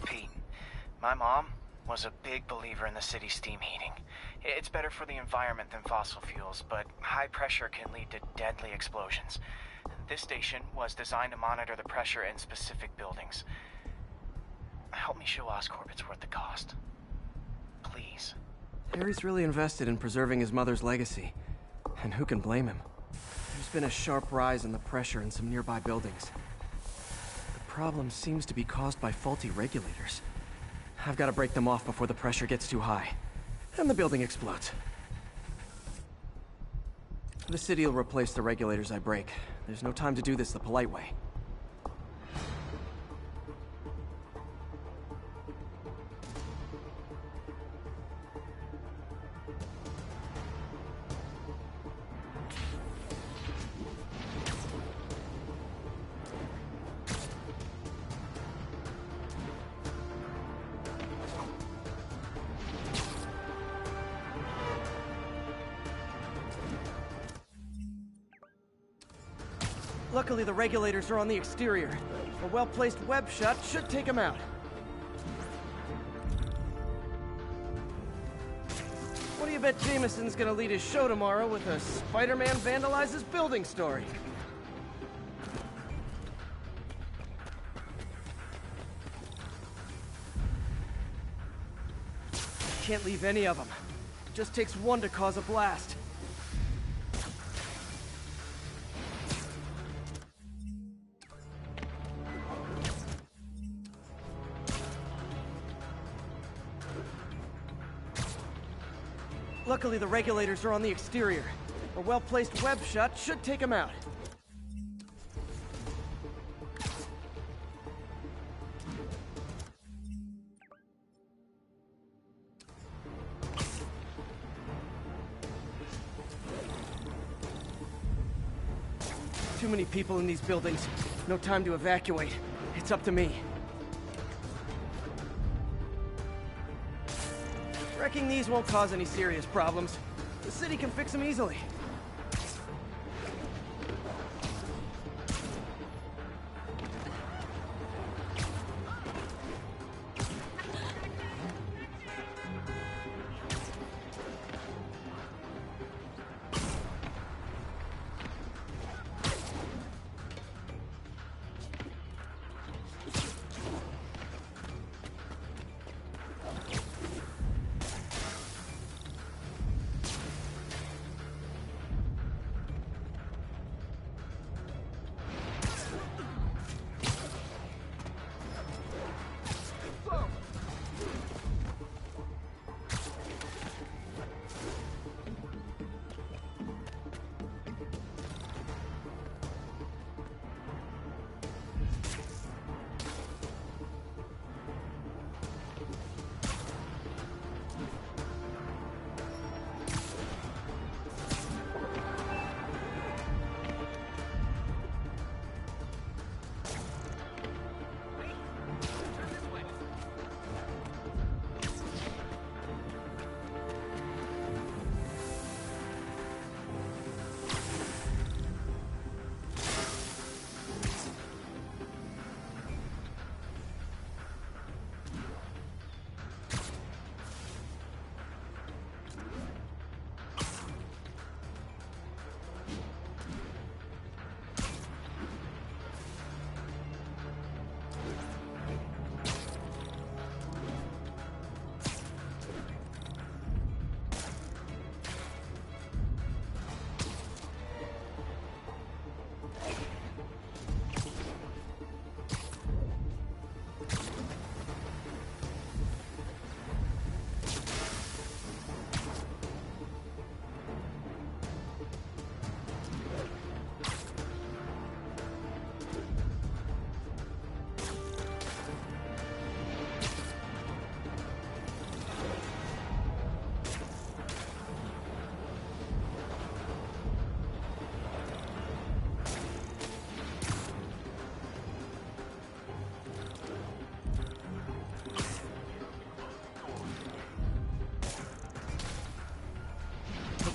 Pete, my mom was a big believer in the city's steam heating. It's better for the environment than fossil fuels, but high pressure can lead to deadly explosions. This station was designed to monitor the pressure in specific buildings. Help me show Oscorp it's worth the cost. Please. Harry's really invested in preserving his mother's legacy. And who can blame him? There's been a sharp rise in the pressure in some nearby buildings. The problem seems to be caused by faulty regulators. I've got to break them off before the pressure gets too high. And the building explodes. The city will replace the regulators I break. There's no time to do this the polite way. Luckily, the regulators are on the exterior. A well-placed web shot should take them out. What do you bet Jameson's gonna lead his show tomorrow with a Spider-Man vandalizes building story? Can't leave any of them. It just takes one to cause a blast. Luckily, the regulators are on the exterior. A well-placed web shot should take them out. Too many people in these buildings. No time to evacuate. It's up to me. Wrecking these won't cause any serious problems. The city can fix them easily.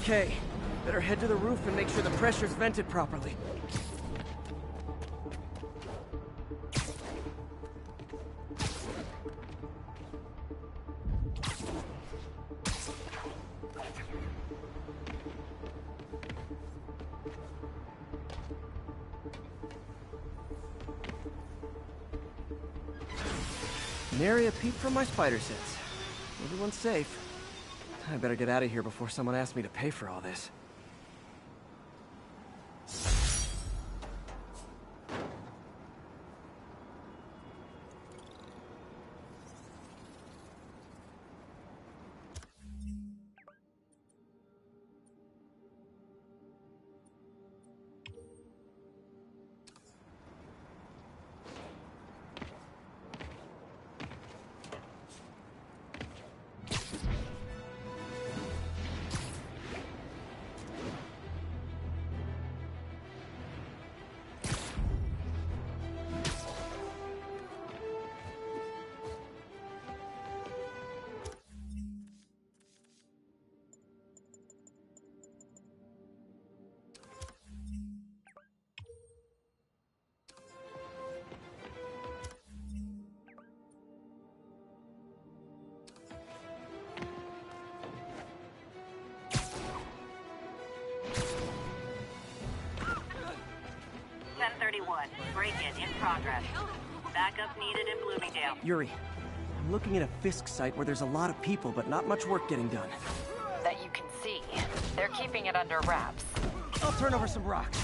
Okay, better head to the roof and make sure the pressure's vented properly. Nary a peep from my spider sense. Everyone's safe. I better get out of here before someone asks me to pay for all this. Break-in in progress. Backup needed in Bloomingdale. Yuri, I'm looking at a Fisk site where there's a lot of people, but not much work getting done. That you can see. They're keeping it under wraps. I'll turn over some rocks.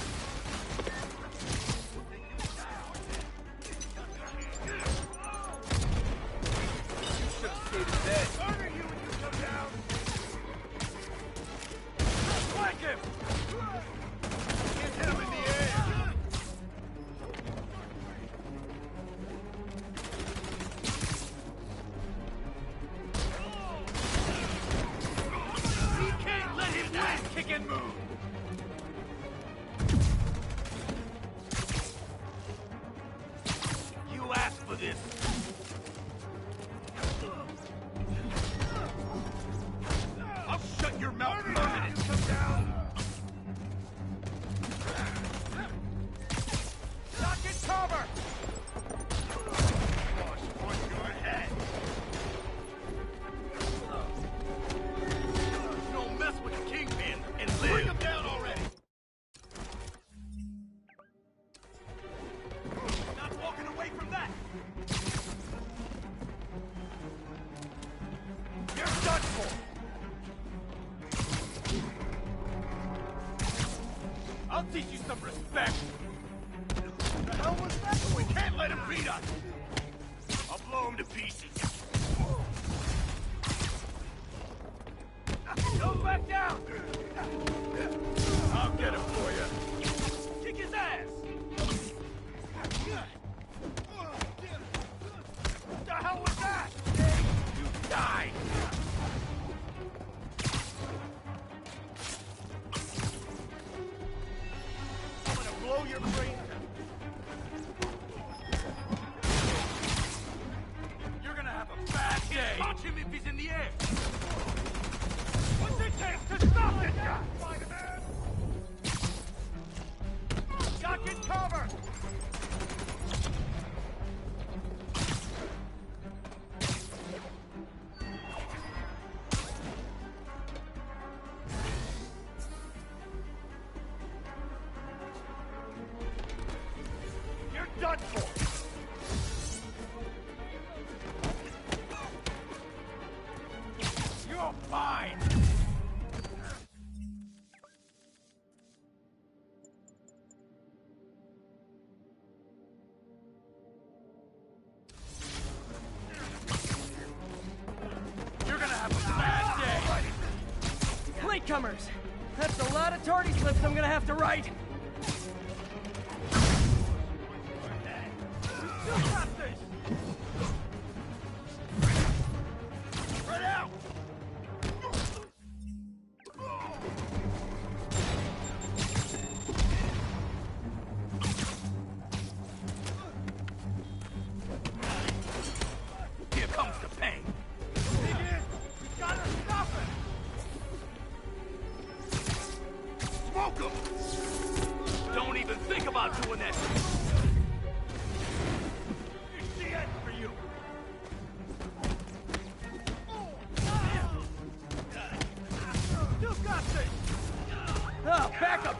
I'll teach you some respect! The hell was that? We can't let him beat us! I'll blow him to pieces! Don't back down! I'll get him for you! Kick his ass! What the hell was that? You died! Blow your brains out. You're gonna have a bad day. Punch him if he's in the air. What's it take to stop this guy? Duck and cover. Done for! You're fine! You're gonna have a bad day! Latecomers! That's a lot of tardy slips I'm gonna have to write! Here comes the pain. Gotta stop it!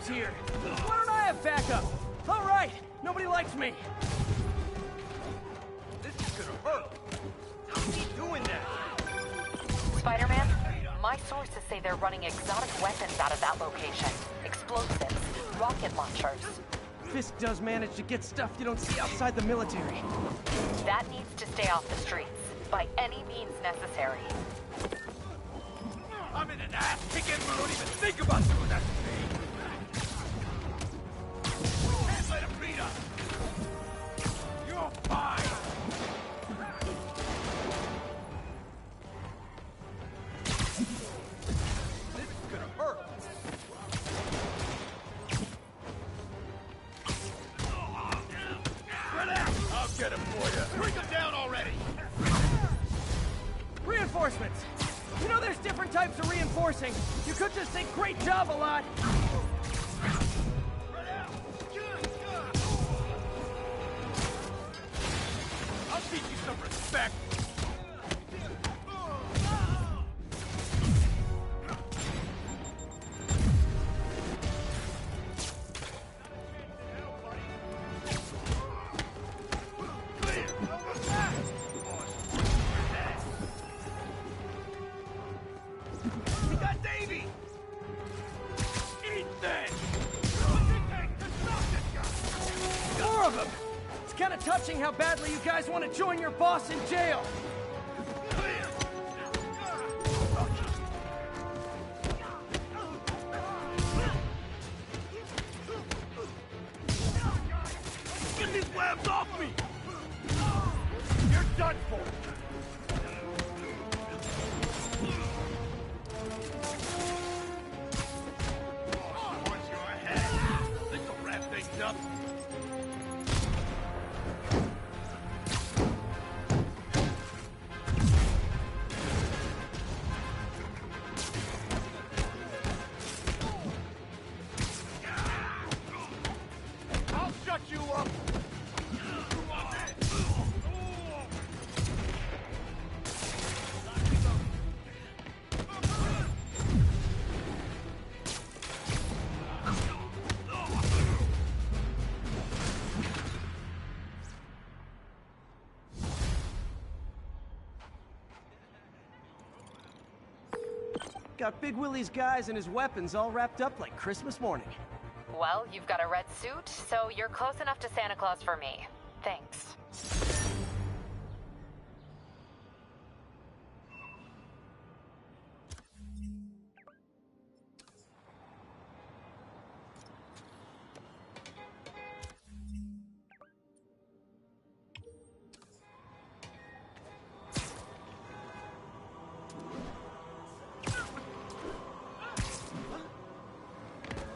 backups here. Why don't I have backup? All right, nobody likes me. This is gonna hurt. How's he doing that? Spider-Man, my sources say they're running exotic weapons out of that location. Explosives, rocket launchers. Fisk does manage to get stuff you don't see outside the military. That needs to stay off the streets, by any means necessary. I'm in an ass-kicking mood. Don't even think about doing that to me. Can't let him beat us. You're fine. This is gonna hurt. Spread out. I'll get him for you. Bring him down already. Reinforcements! You know there's different types of reinforcing. You could just say great job a lot. I'll teach you some respect. We got Davey! Eat this! What's it take to stop this guy? Four of them! It's kind of touching how badly you guys want to join your boss in jail. Get these webs off me! You're done for! Towards your head. This'll wrap things up. I'll shut you up! Got Big Willie's guys and his weapons all wrapped up like Christmas morning. Well, you've got a red suit, so you're close enough to Santa Claus for me. Thanks.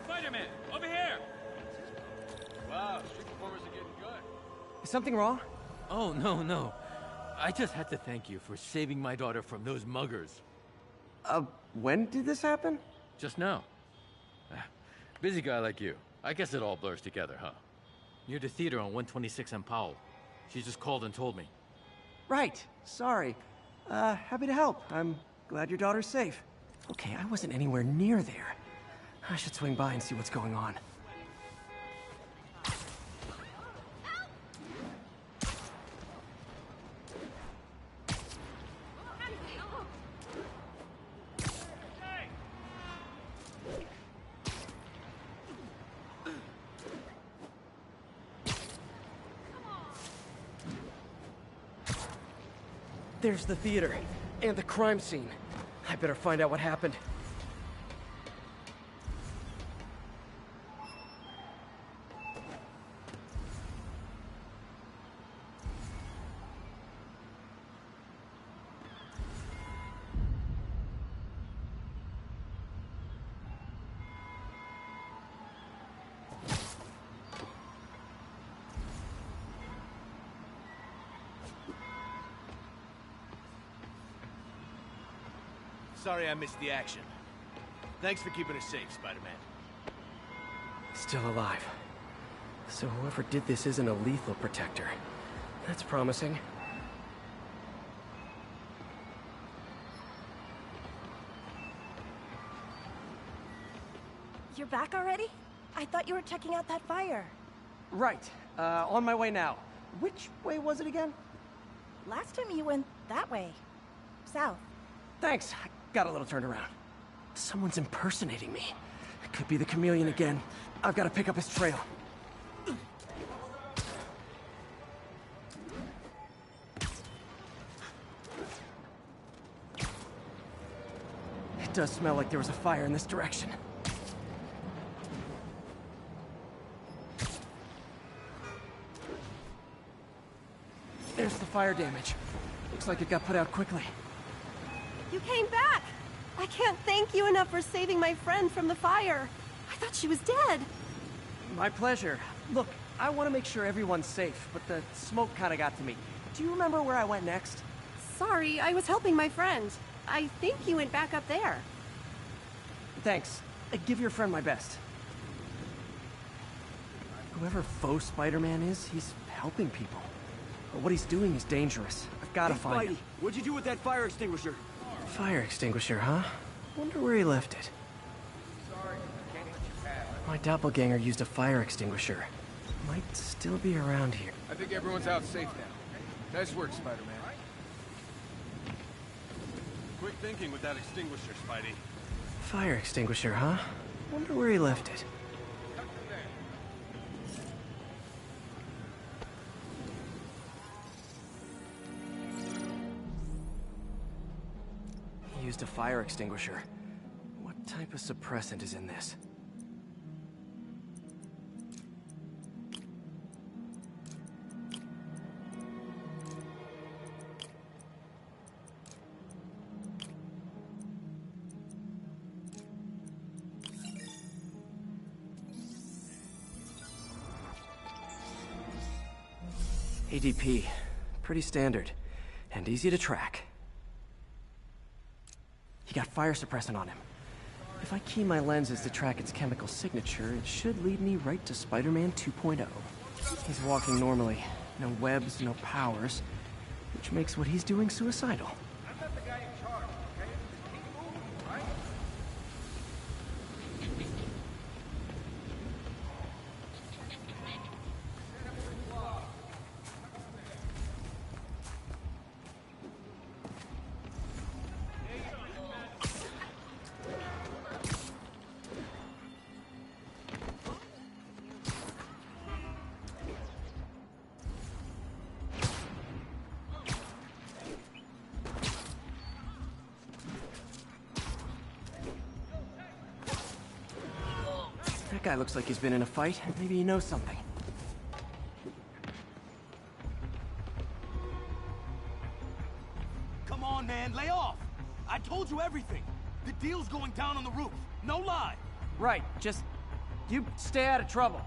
Spider-Man, over here! Wow, street performers are getting good. Is something wrong? Oh, no. I just had to thank you for saving my daughter from those muggers. When did this happen? Just now. Busy guy like you. I guess it all blurs together, huh? Near the theater on 126 and Powell. She just called and told me. Right. Sorry. Happy to help. I'm glad your daughter's safe. Okay, I wasn't anywhere near there. I should swing by and see what's going on. There's the theater, and the crime scene. I better find out what happened. Sorry I missed the action. Thanks for keeping us safe, Spider-Man. Still alive. So whoever did this isn't a lethal protector. That's promising. You're back already? I thought you were checking out that fire. Right. On my way now. Which way was it again? Last time you went that way. South. Thanks. I got a little turned around. Someone's impersonating me. It could be the chameleon again. I've got to pick up his trail. It does smell like there was a fire in this direction. There's the fire damage. Looks like it got put out quickly. You came back! I can't thank you enough for saving my friend from the fire. I thought she was dead. My pleasure. Look, I want to make sure everyone's safe, but the smoke kind of got to me. Do you remember where I went next? Sorry, I was helping my friend. I think you went back up there. Thanks. Give your friend my best. Whoever faux Spider-Man is, he's helping people. But what he's doing is dangerous. I've got to find him. What'd you do with that fire extinguisher? Fire extinguisher, huh? Wonder where he left it. My doppelganger used a fire extinguisher. Might still be around here. I think everyone's out safe now. Nice work, Spider-Man. Quick thinking with that extinguisher, Spidey. Fire extinguisher, huh? Wonder where he left it. He used a fire extinguisher. What type of suppressant is in this? ADP. Pretty standard. And easy to track. He got fire suppressant on him. If I key my lenses to track its chemical signature, it should lead me right to Spider-Man 2.0. He's walking normally. No webs, no powers. Which makes what he's doing suicidal. I'm not the guy in charge, okay? Just keep moving, right? That guy looks like he's been in a fight. Maybe he knows something. Come on, man, lay off! I told you everything. The deal's going down on the roof. No lie. Right, just... you stay out of trouble.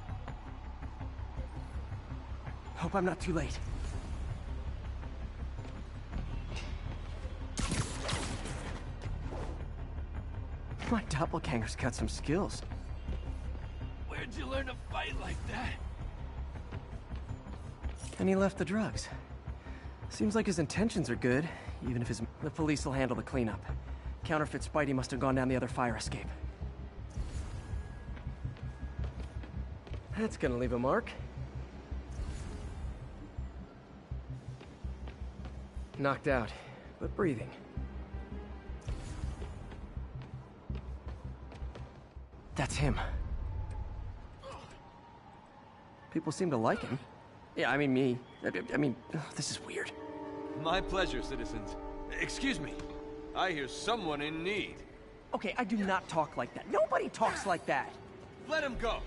Hope I'm not too late. My doppelganger's got some skills. Where'd you learn to fight like that? And he left the drugs. Seems like his intentions are good, even if the police will handle the cleanup. Counterfeit Spidey must have gone down the other fire escape. That's gonna leave a mark. Knocked out, but breathing. That's him. People seem to like him. Yeah, I mean me. I mean, this is weird. My pleasure, citizens. Excuse me. I hear someone in need. Okay, I do not talk like that. Nobody talks like that. Let him go.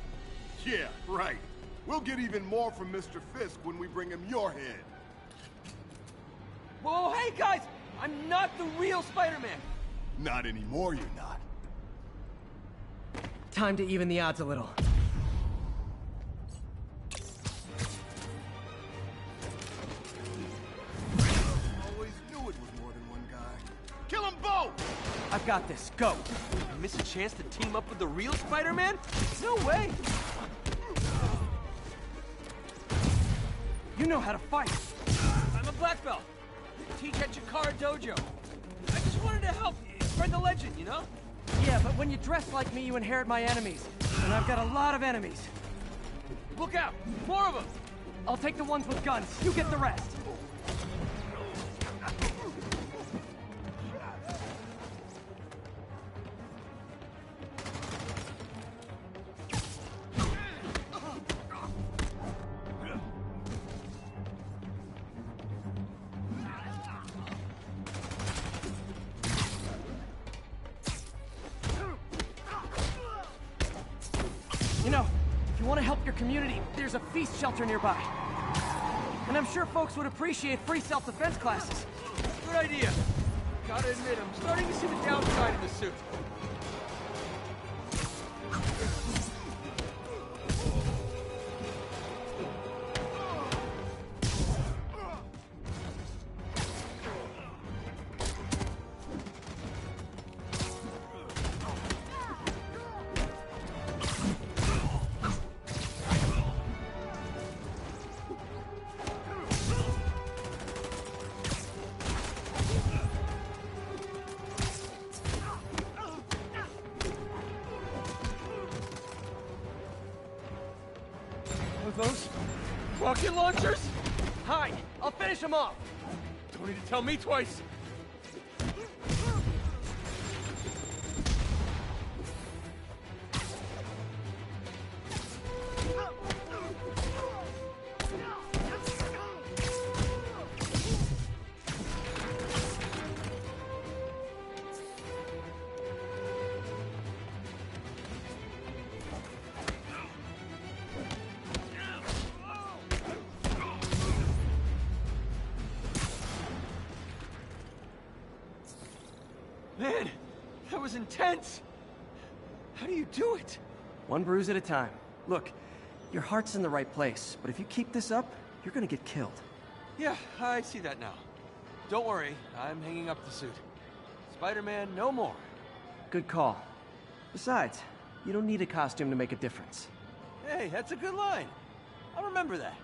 Yeah, right. We'll get even more from Mr. Fisk when we bring him your head. Whoa, hey guys! I'm not the real Spider-Man! Not anymore, you're not. Time to even the odds a little. Always knew it was more than one guy. Kill them both! I've got this. Go! I miss a chance to team up with the real Spider-Man? No way! You know how to fight! I'm a black belt. Teach at Chikara Dojo. I just wanted to help spread the legend, you know? Yeah, but when you dress like me, you inherit my enemies. And I've got a lot of enemies. Look out! More of them! I'll take the ones with guns. You get the rest. You know, if you want to help your community, there's a feast shelter nearby. And I'm sure folks would appreciate free self-defense classes. Good idea. Gotta admit, I'm starting to see the downside of the suit. Those rocket launchers? Hide! I'll finish them off! Don't need to tell me twice. Man, that was intense! How do you do it? One bruise at a time. Look, your heart's in the right place, but if you keep this up, you're gonna get killed. Yeah, I see that now. Don't worry, I'm hanging up the suit. Spider-Man, no more. Good call. Besides, you don't need a costume to make a difference. Hey, that's a good line. I'll remember that.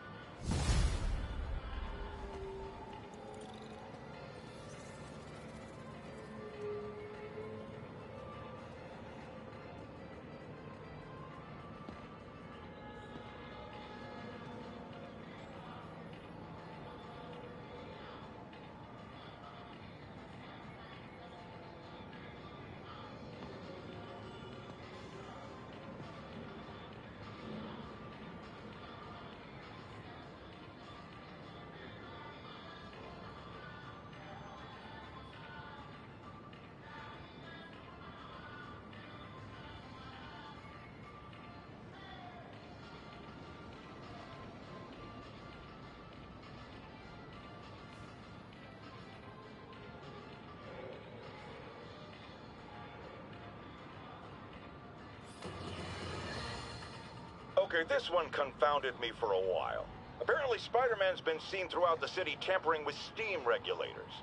Okay, this one confounded me for a while. Apparently, Spider-Man's been seen throughout the city tampering with steam regulators.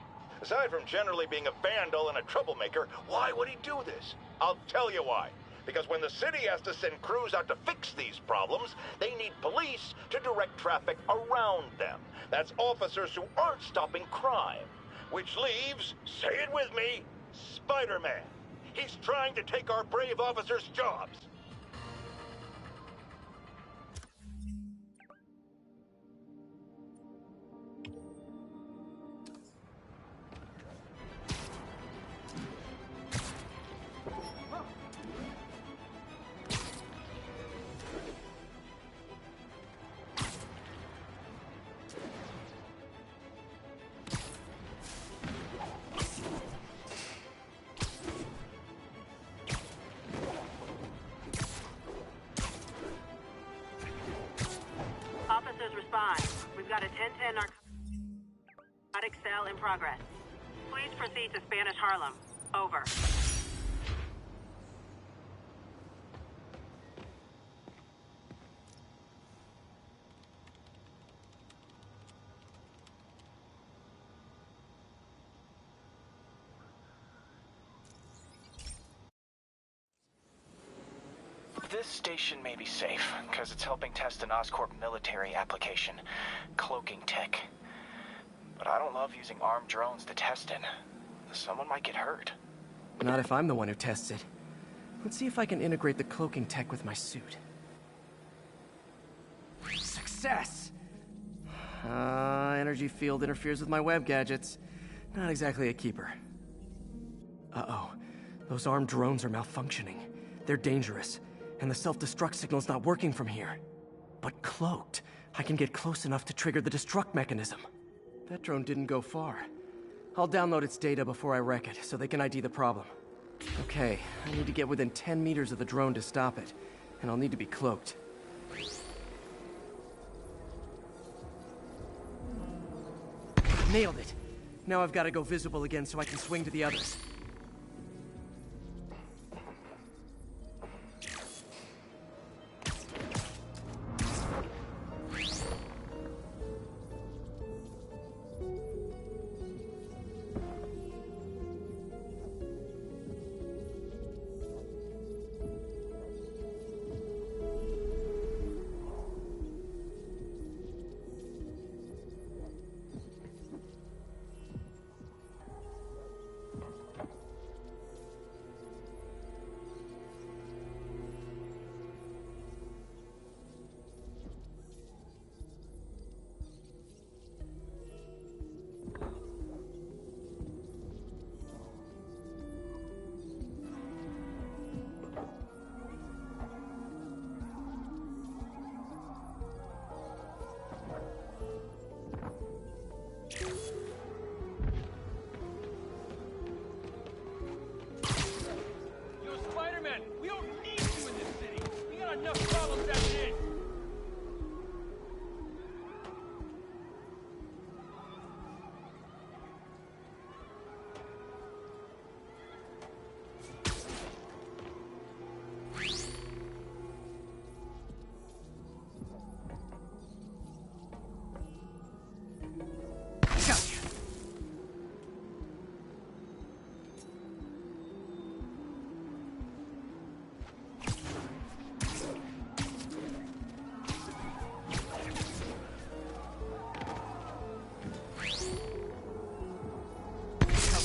Aside from generally being a vandal and a troublemaker, why would he do this? I'll tell you why. Because when the city has to send crews out to fix these problems, they need police to direct traffic around them. That's officers who aren't stopping crime. Which leaves, say it with me, Spider-Man. He's trying to take our brave officers' jobs. Respond. We've got a 10-10 narcotic cell in progress. Please proceed to Spanish Harlem. Over. This station may be safe, because it's helping test an Oscorp military application, cloaking tech. But I don't love using armed drones to test it. Someone might get hurt. Not if I'm the one who tests it. Let's see if I can integrate the cloaking tech with my suit. Success! Energy field interferes with my web gadgets. Not exactly a keeper. Uh-oh. Those armed drones are malfunctioning. They're dangerous, and the self-destruct signal's not working from here. But cloaked, I can get close enough to trigger the destruct mechanism. That drone didn't go far. I'll download its data before I wreck it, so they can ID the problem. Okay, I need to get within 10 meters of the drone to stop it, and I'll need to be cloaked. Nailed it! Now I've got to go visible again so I can swing to the others.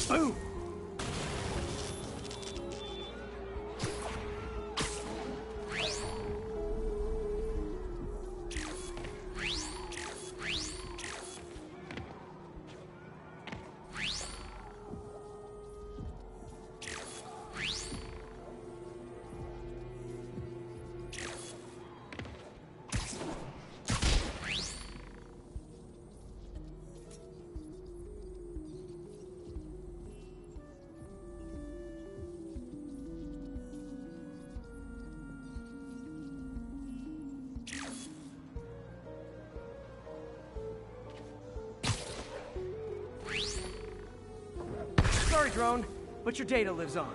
Boom! Sorry, drone, but your data lives on.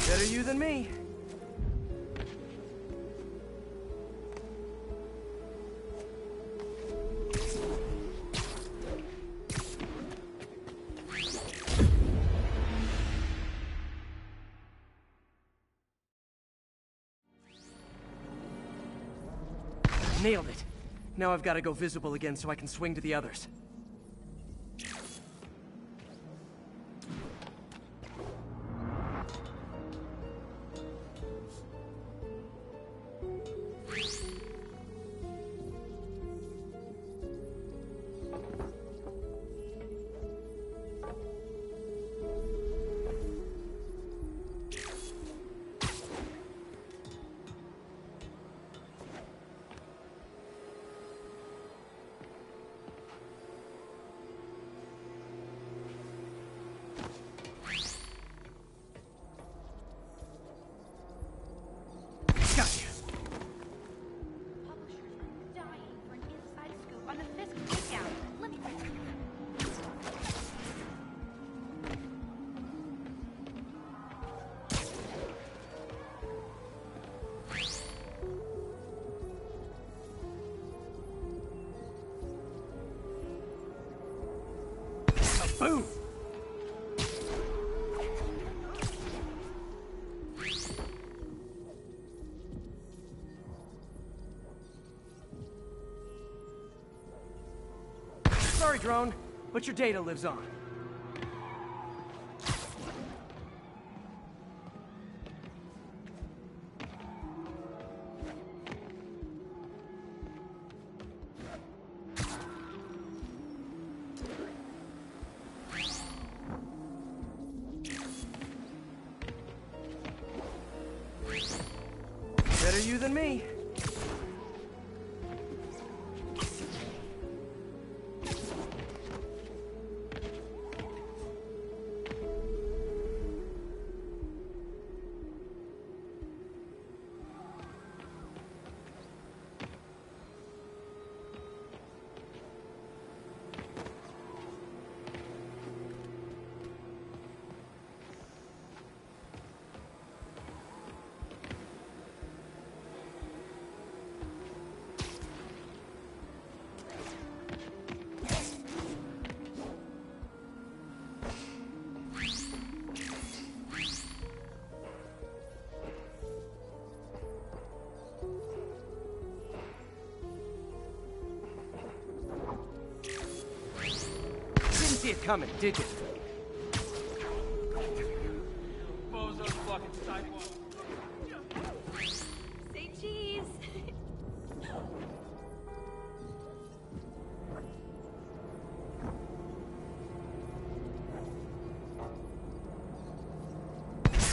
Better you than me. Nailed it. Now I've got to go visible again so I can swing to the others. Boom! Sorry, drone, but your data lives on. Better you than me. Didn't see it coming, did you? Bozos blocking sidewalk. Say cheese.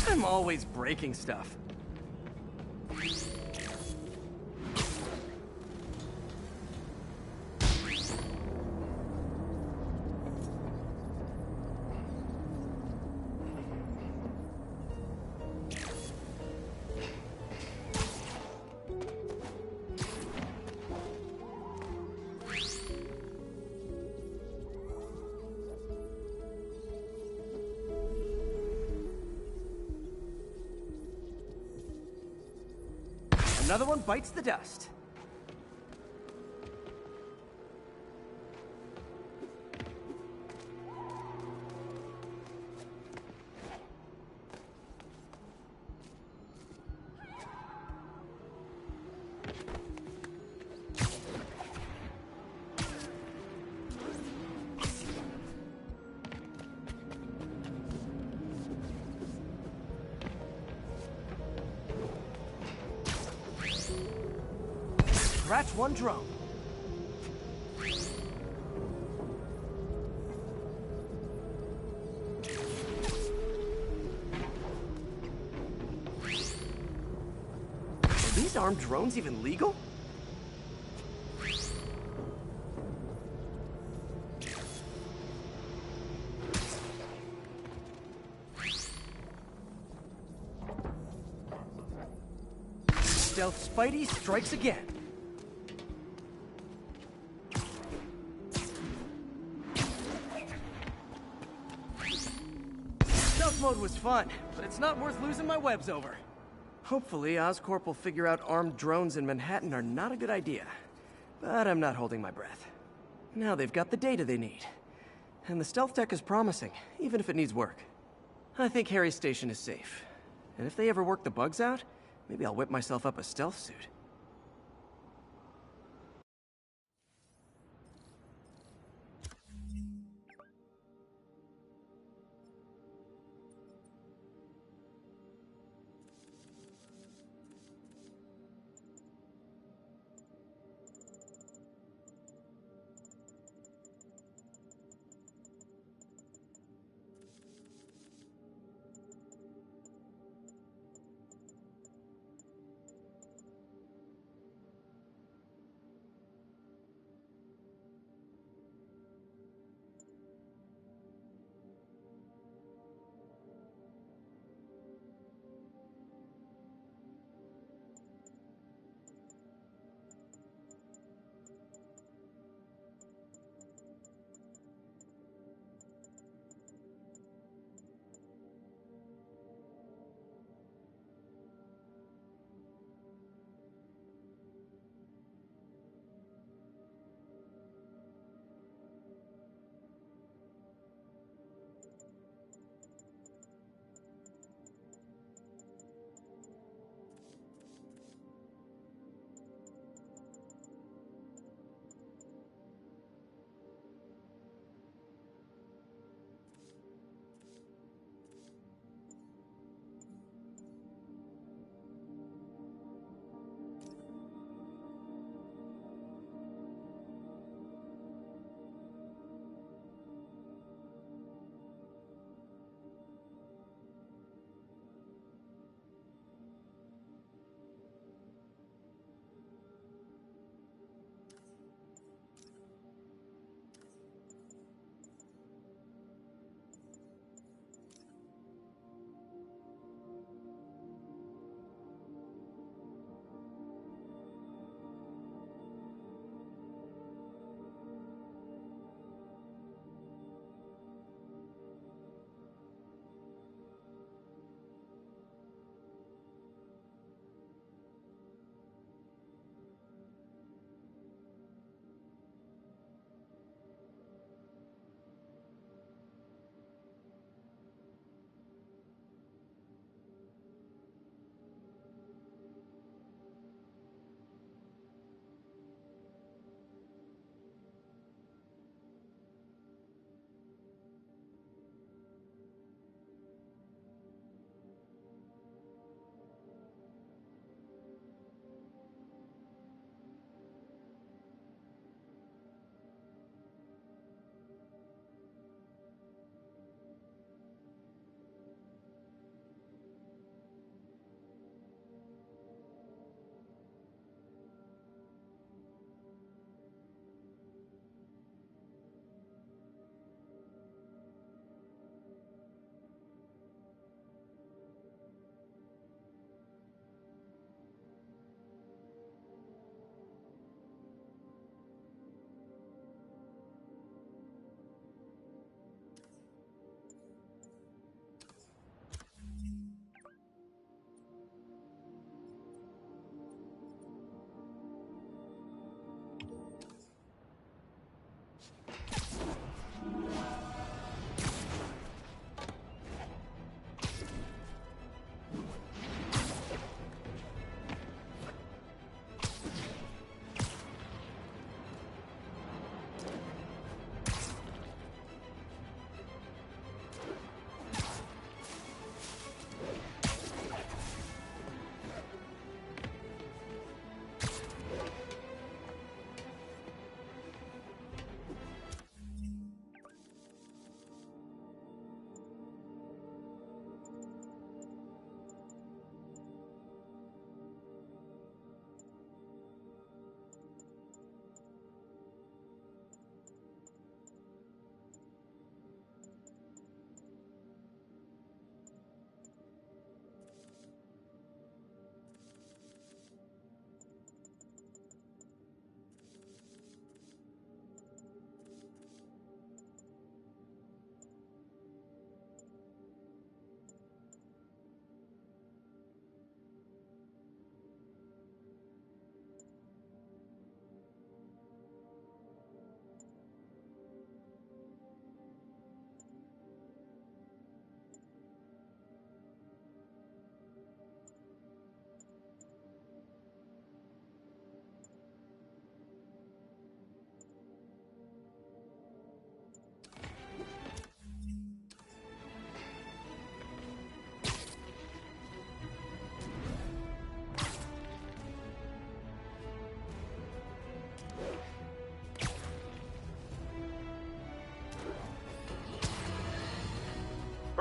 I'm always breaking stuff. Another one bites the dust. Scratch one drone. Are these armed drones even legal? Stealth Spidey strikes again. Stealth mode was fun, but it's not worth losing my webs over. Hopefully, Oscorp will figure out armed drones in Manhattan are not a good idea. But I'm not holding my breath. Now they've got the data they need. And the stealth tech is promising, even if it needs work. I think Harry's station is safe. And if they ever work the bugs out, maybe I'll whip myself up a stealth suit.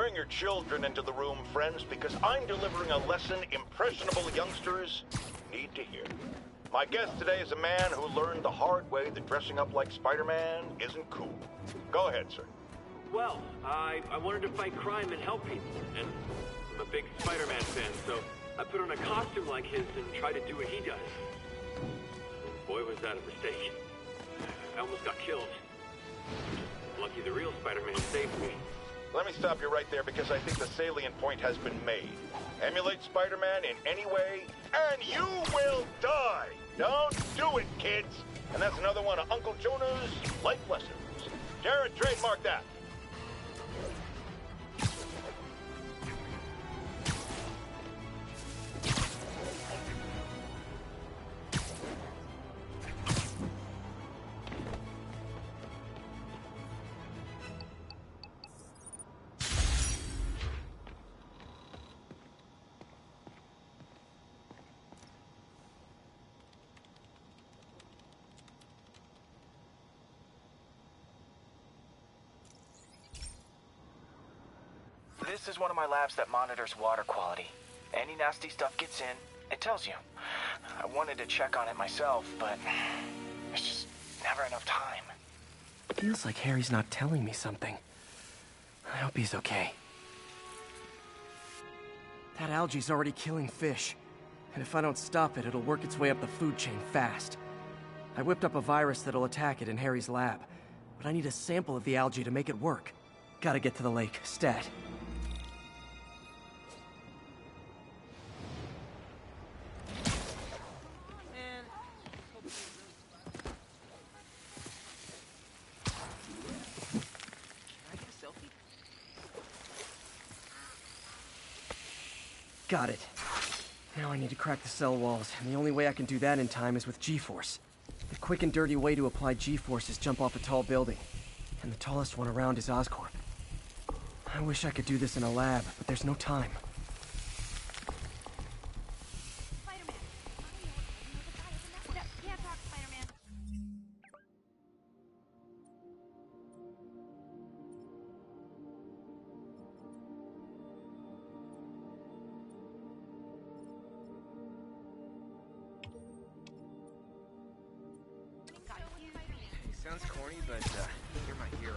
bring your children into the room, friends, because I'm delivering a lesson impressionable youngsters need to hear. My guest today is a man who learned the hard way that dressing up like Spider-Man isn't cool. Go ahead, sir. Well, I wanted to fight crime and help people, and I'm a big Spider-Man fan, so I put on a costume like his and tried to do what he does. Boy, was that a mistake. I almost got killed. Lucky the real Spider-Man saved me. Let me stop you right there because I think the salient point has been made. Emulate Spider-Man in any way, and you will die! Don't do it, kids! And that's another one of Uncle Jonah's life lessons. Jared, trademark that. This is one of my labs that monitors water quality. Any nasty stuff gets in, it tells you. I wanted to check on it myself, but there's just never enough time. Feels like Harry's not telling me something. I hope he's okay. That algae's already killing fish. And if I don't stop it, it'll work its way up the food chain fast. I whipped up a virus that'll attack it in Harry's lab. But I need a sample of the algae to make it work. Gotta get to the lake, stat. Got it. Now I need to crack the cell walls, and the only way I can do that in time is with G-Force. The quick and dirty way to apply G-Force is jump off a tall building. And the tallest one around is Oscorp. I wish I could do this in a lab, but there's no time. Sounds corny, but you're my hero.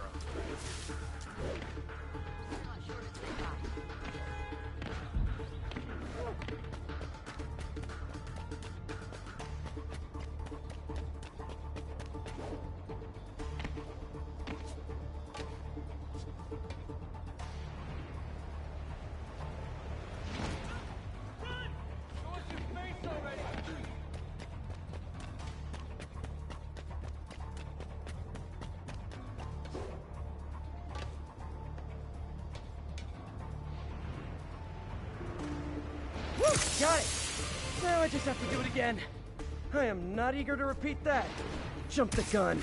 Got it! Now I just have to do it again. I am not eager to repeat that. Jump the gun.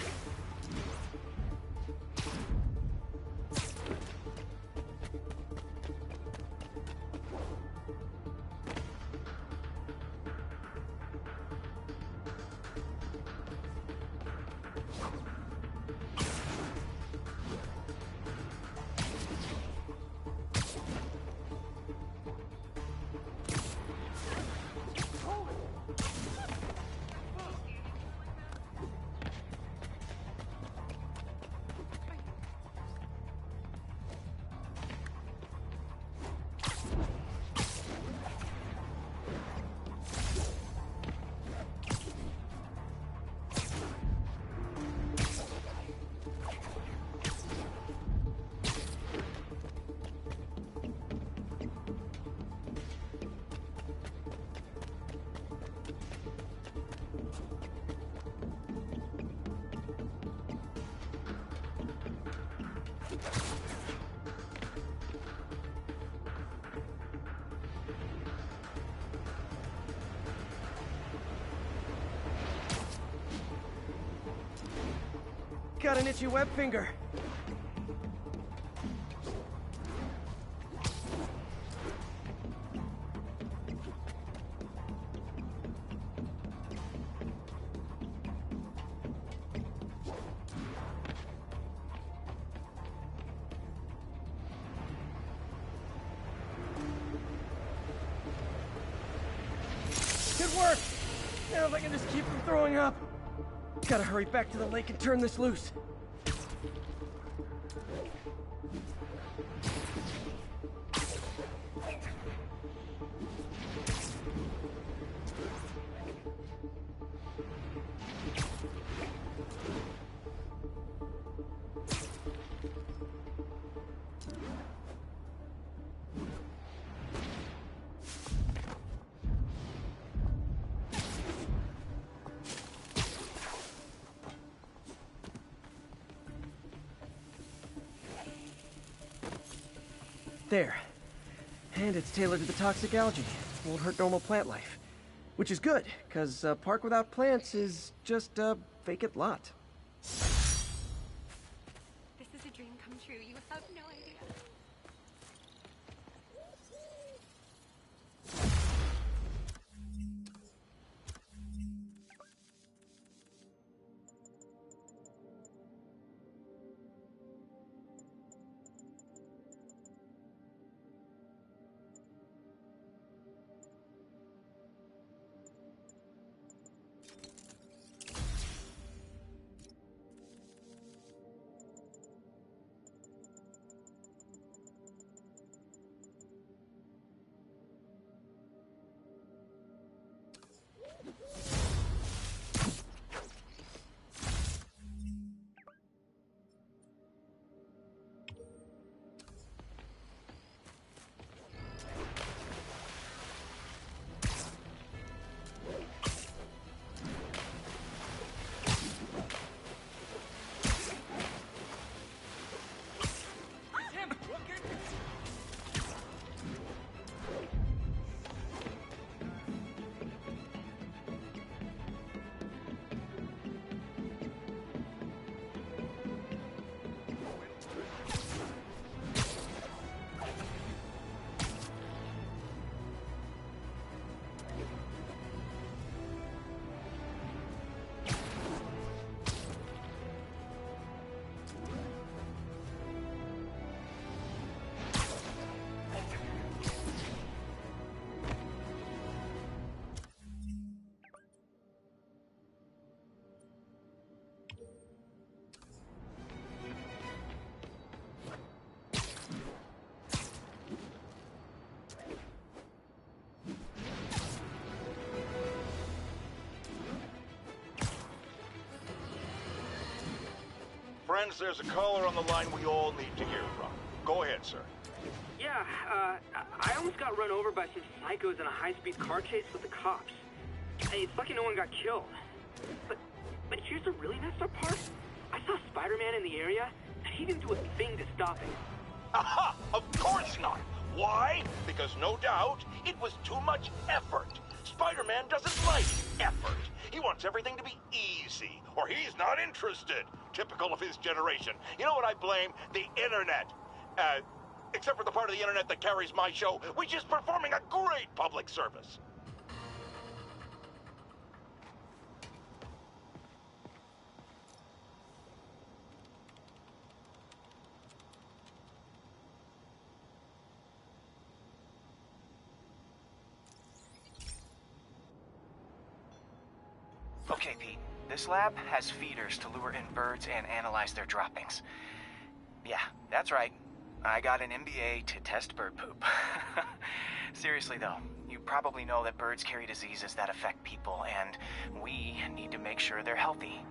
Got an itchy web finger. I can just keep from throwing up. Gotta hurry back to the lake and turn this loose. There. And it's tailored to the toxic algae. Won't hurt normal plant life. Which is good, because a park without plants is just a vacant lot. This is a dream come true. You have no idea. Friends, there's a caller on the line we all need to hear from. Go ahead, sir. Yeah, I almost got run over by some psychos in a high-speed car chase with the cops. Hey, it's lucky no one got killed. But here's the really messed up part. I saw Spider-Man in the area, and he didn't do a thing to stop it. Aha! Of course not! Why? Because no doubt, it was too much effort. Spider-Man doesn't like effort. He wants everything to be easy, or he's not interested. Typical of his generation. You know what I blame? The internet. Except for the part of the internet that carries my show, which is performing a great public service. Okay, Pete. This lab has feeders to lure in birds and analyze their droppings. Yeah, that's right. I got an MBA to test bird poop. Seriously though, you probably know that birds carry diseases that affect people, and we need to make sure they're healthy.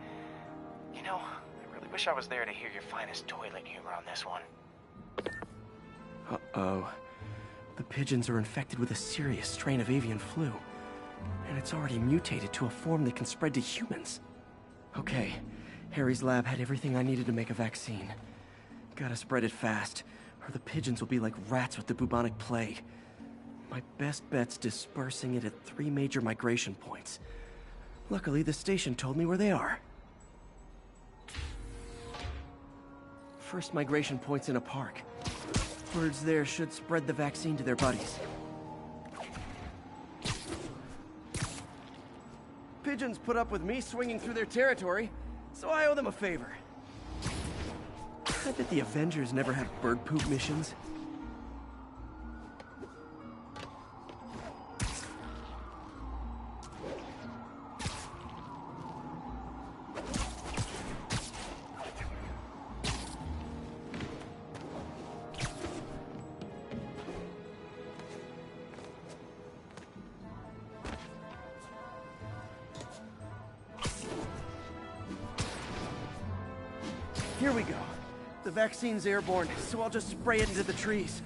You know, I really wish I was there to hear your finest toilet humor on this one. Uh-oh. The pigeons are infected with a serious strain of avian flu. And it's already mutated to a form that can spread to humans. Okay, Harry's lab had everything I needed to make a vaccine. Gotta spread it fast, or the pigeons will be like rats with the bubonic plague. My best bet's dispersing it at 3 major migration points. Luckily, the station told me where they are. First migration point's in a park. Birds there should spread the vaccine to their buddies. Pigeons put up with me swinging through their territory, so I owe them a favor. I bet the Avengers never have bird poop missions. Here we go. The vaccine's airborne, so I'll just spray it into the trees.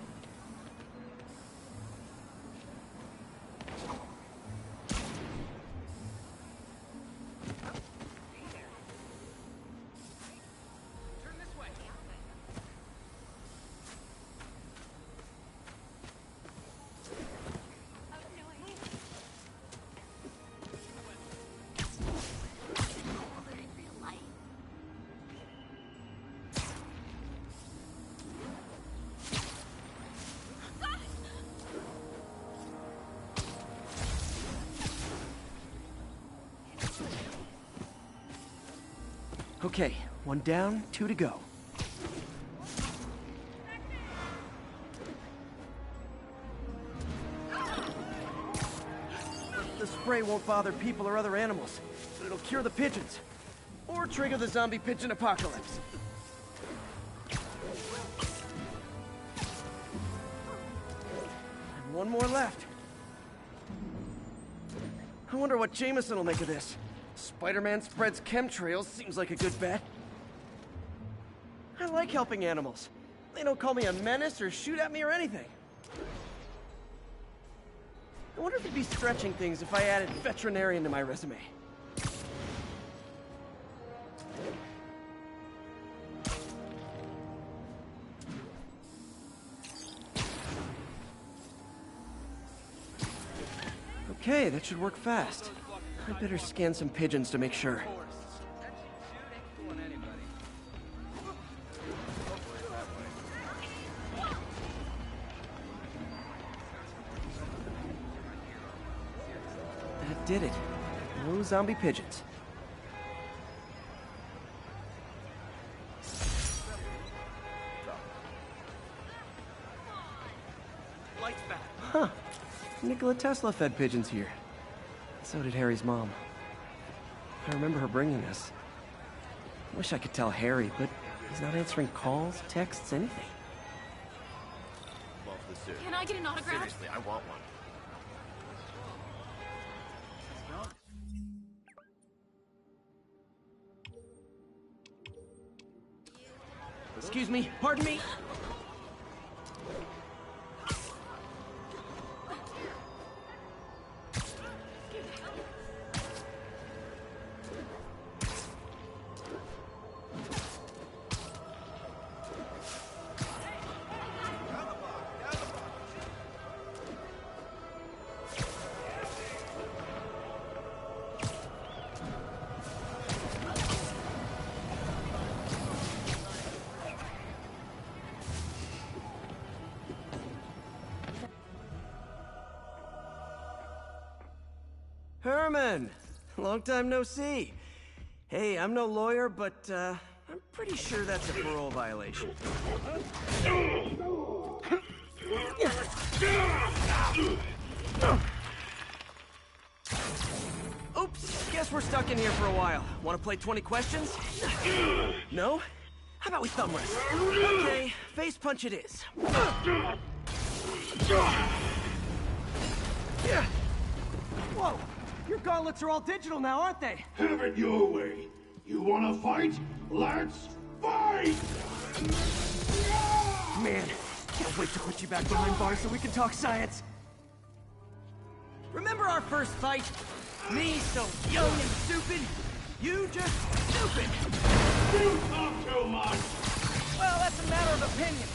Okay, 1 down, 2 to go. The spray won't bother people or other animals, but it'll cure the pigeons. Or trigger the zombie pigeon apocalypse. And 1 more left. I wonder what Jameson will make of this. Spider-Man spreads chemtrails seems like a good bet. I like helping animals. They don't call me a menace or shoot at me or anything. I wonder if it'd be stretching things if I added veterinarian to my resume. Okay, that should work fast. I'd better scan some pigeons to make sure. That did it. No zombie pigeons. Huh. Nikola Tesla fed pigeons here. So did Harry's mom. I remember her bringing this. I wish I could tell Harry, but he's not answering calls, texts, anything. Love the suit. Can I get an autograph? Seriously, I want one. Excuse me, pardon me. Herman! Long time no see. Hey, I'm no lawyer, but, I'm pretty sure that's a parole violation. Oops, guess we're stuck in here for a while. Want to play 20 questions? No? How about we thumb wrestle? Okay, face punch it is. Yeah. Whoa! Your gauntlets are all digital now, aren't they? Have it your way. You wanna fight? Let's fight! Man, can't wait to put you back behind bars so we can talk science. Remember our first fight? Me so young and stupid, you just stupid. You talk too much! Well, that's a matter of opinion.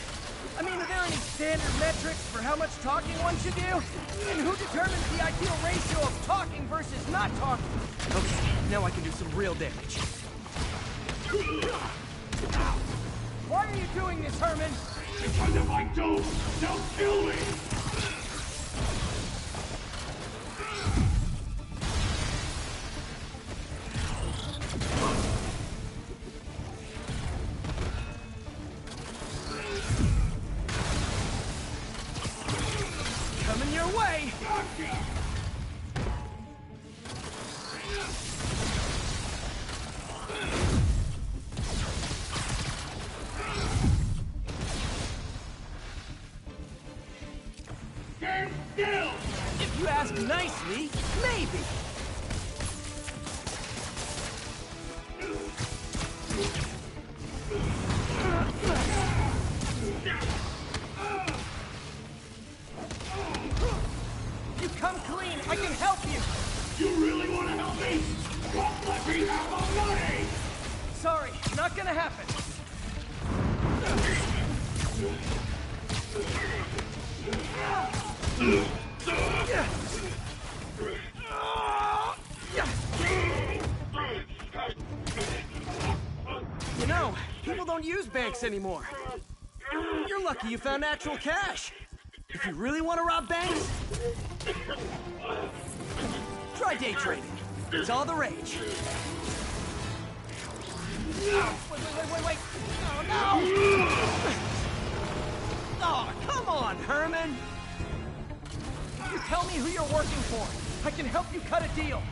I mean, are there any standard metrics for how much talking one should do? And who determines the ideal ratio of talking versus not talking? Okay, now I can do some real damage. Why are you doing this, Herman? Because if I don't, they'll kill me! Coming your way! Gotcha! Stand still! If you ask nicely, maybe. People don't use banks anymore. You're lucky you found actual cash. If you really want to rob banks, try day trading. It's all the rage. Wait. Oh, no! Oh, come on, Herman! You tell me who you're working for. I can help you cut a deal.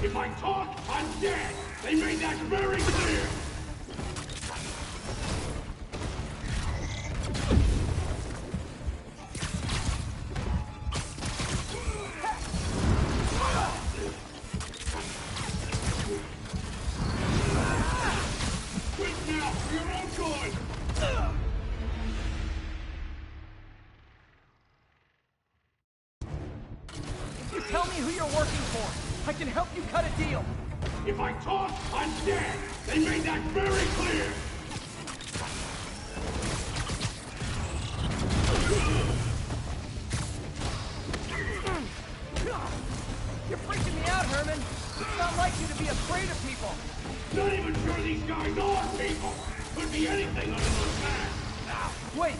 If I talk, I'm dead! They made that very clear! Quit now, for your own good! You tell me who you're working for. I can help you cut a deal. If I talk, I'm dead! They made that very clear! You're freaking me out, Herman. It's not like you to be afraid of people. Not even sure these guys are people! Could be anything under those masks! Wait,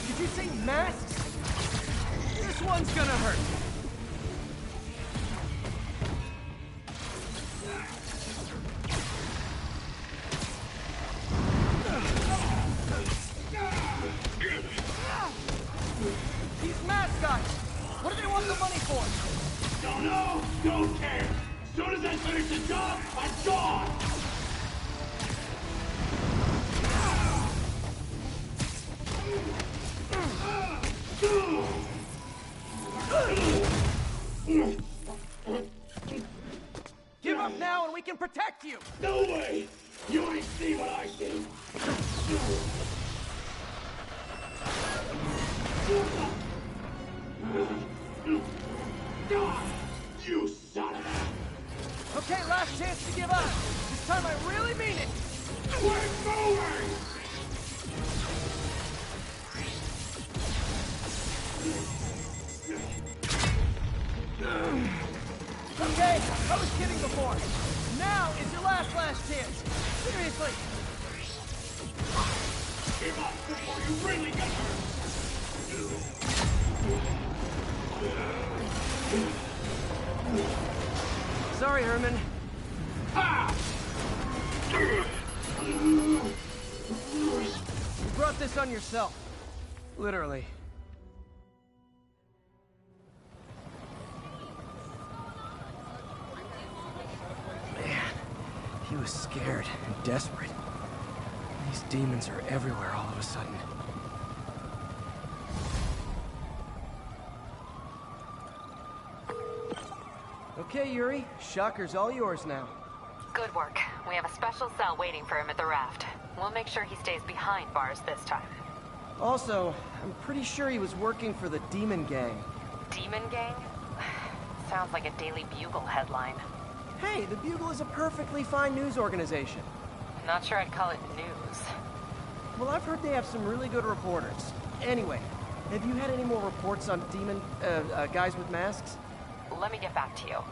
did you say masks? This one's gonna hurt. These mascots! What do they want the money for? Don't know, don't care! As soon as I finish the job, I'm gone! Give up now and we can protect you! No way! You ain't see what I see! You son of a... Okay, last chance to give up. This time I really mean it. We're moving! Okay, I was kidding before. Now is your last chance. Seriously. Give up before you really get hurt! Sorry, Herman. You brought this on yourself. Literally. Man, he was scared and desperate. These demons are everywhere all of a sudden. Okay, Yuri. Shocker's all yours now. Good work. We have a special cell waiting for him at the raft. We'll make sure he stays behind bars this time. Also, I'm pretty sure he was working for the Demon Gang. Demon Gang? Sounds like a Daily Bugle headline. Hey, the Bugle is a perfectly fine news organization. Not sure I'd call it news. Well, I've heard they have some really good reporters. Anyway, have you had any more reports on guys with masks? Let me get back to you.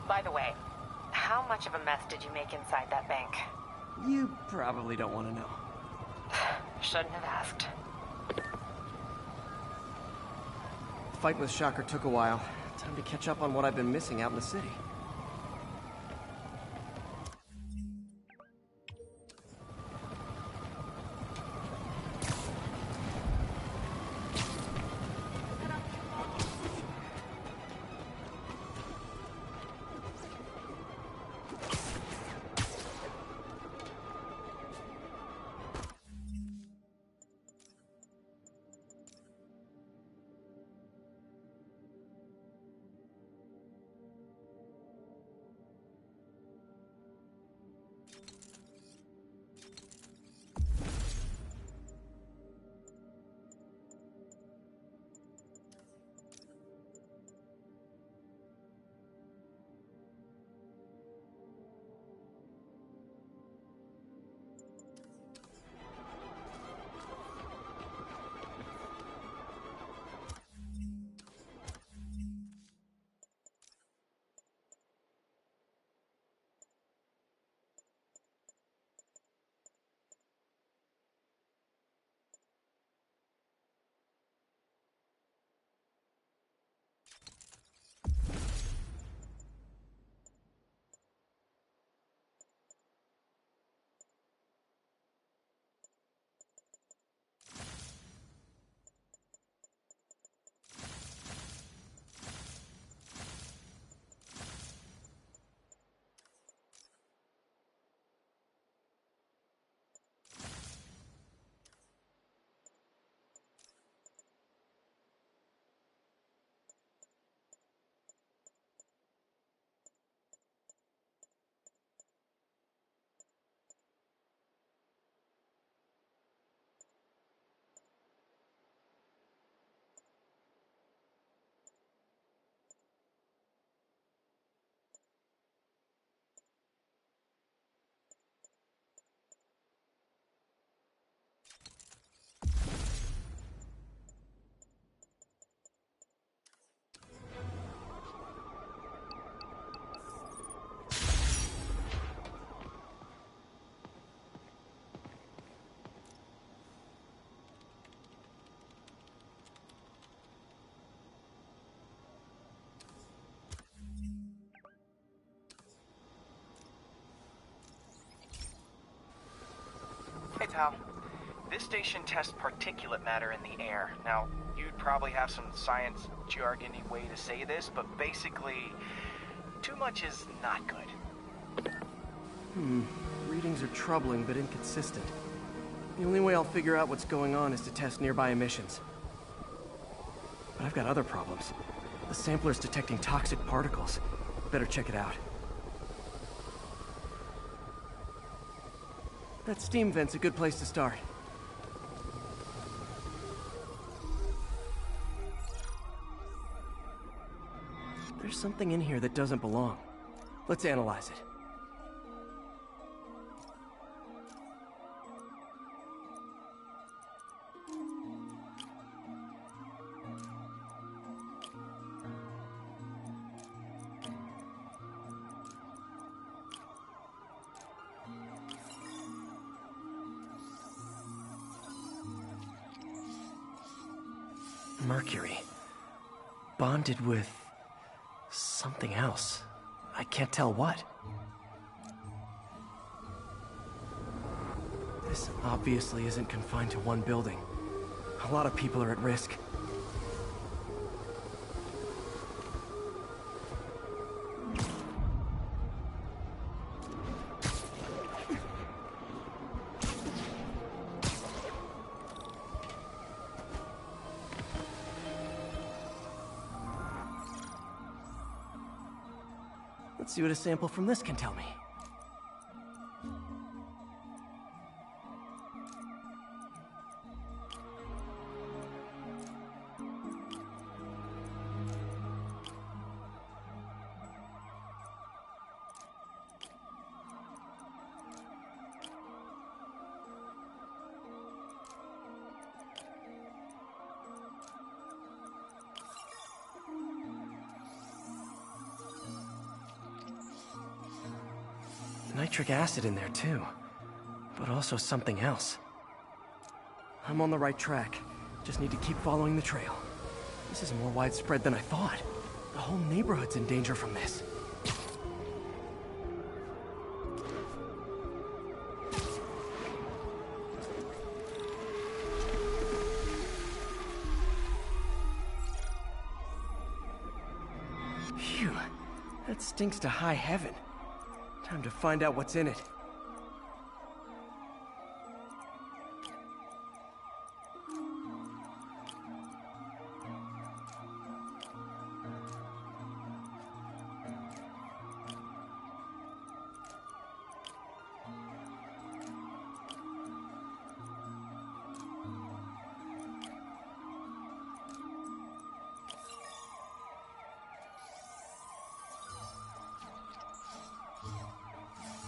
By the way, how much of a mess did you make inside that bank? You probably don't want to know. Shouldn't have asked. The fight with Shocker took a while. Time to catch up on what I've been missing out in the city. Sal. This station tests particulate matter in the air. Now, you'd probably have some science jargony way to say this, but basically, too much is not good. Readings are troubling but inconsistent. The only way I'll figure out what's going on is to test nearby emissions. But I've got other problems. The sampler's detecting toxic particles. Better check it out. That steam vent's a good place to start. There's something in here that doesn't belong. Let's analyze it. Mercury. Bonded with something else. I can't tell what. This obviously isn't confined to one building. A lot of people are at risk. Let's see what a sample from this can tell me. Nitric acid in there too, but also something else. I'm on the right track. Just need to keep following the trail. This is more widespread than I thought. The whole neighborhood's in danger from this. Phew, that stinks to high heaven. Time to find out what's in it.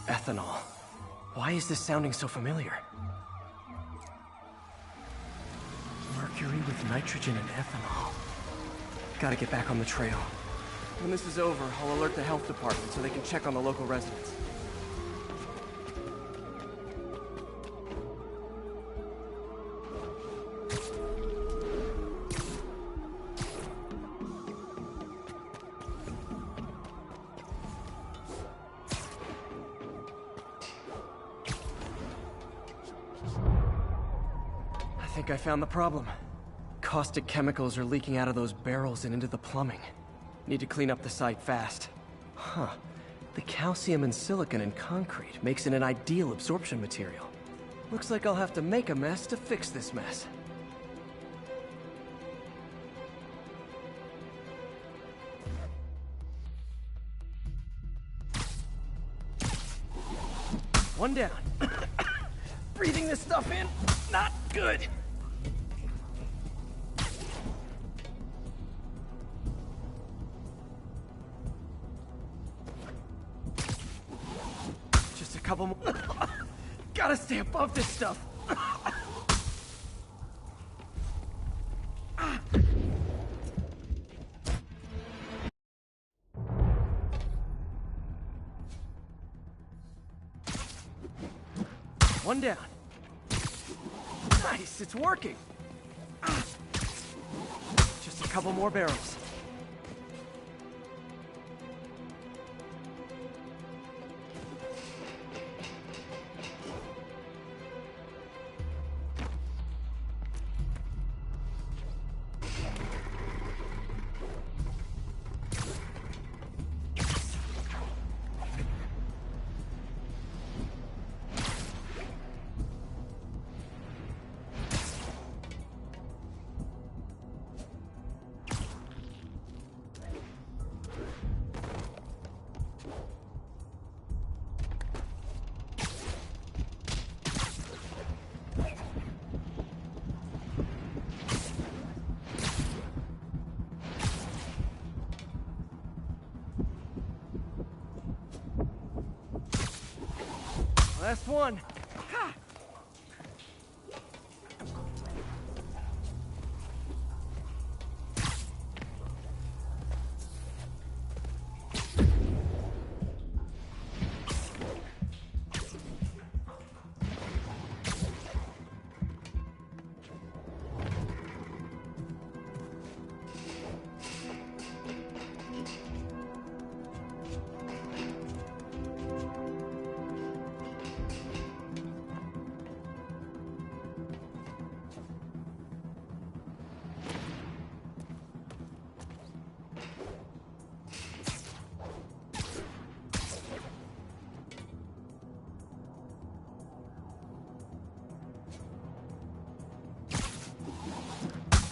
Ethanol. Why is this sounding so familiar? Mercury with nitrogen and ethanol. Gotta get back on the trail. When this is over, I'll alert the health department so they can check on the local residents. I think I found the problem. Caustic chemicals are leaking out of those barrels and into the plumbing. Need to clean up the site fast. Huh. The calcium and silicon in concrete makes it an ideal absorption material. Looks like I'll have to make a mess to fix this mess. One down. Breathing this stuff in, not good. Just a couple more. Gotta stay above this stuff. One down. Nice, it's working. Just a couple more barrels. Last one. Ha!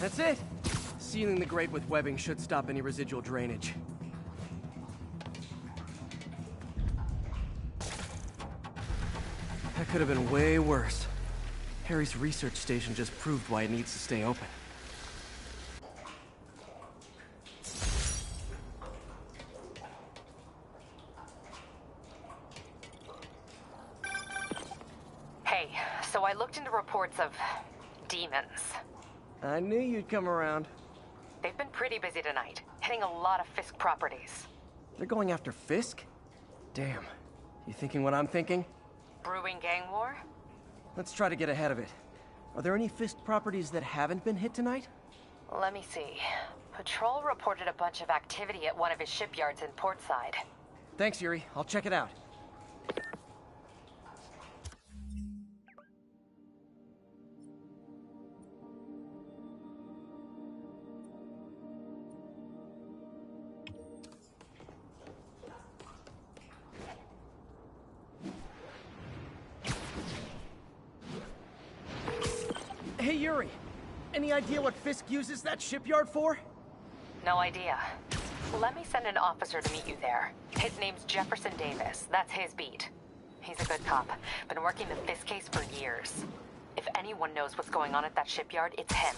That's it! Sealing the grate with webbing should stop any residual drainage. That could have been way worse. Harry's research station just proved why it needs to stay open. Hey, so I looked into reports of demons. I knew you'd come around. They've been pretty busy tonight, hitting a lot of Fisk properties. They're going after Fisk? Damn. You thinking what I'm thinking? Brewing gang war? Let's try to get ahead of it. Are there any Fisk properties that haven't been hit tonight? Let me see. Patrol reported a bunch of activity at one of his shipyards in Portside. Thanks, Yuri. I'll check it out. Hey, Yuri. Any idea what Fisk uses that shipyard for? No idea. Let me send an officer to meet you there. His name's Jefferson Davis. That's his beat. He's a good cop. Been working the Fisk case for years. If anyone knows what's going on at that shipyard, it's him.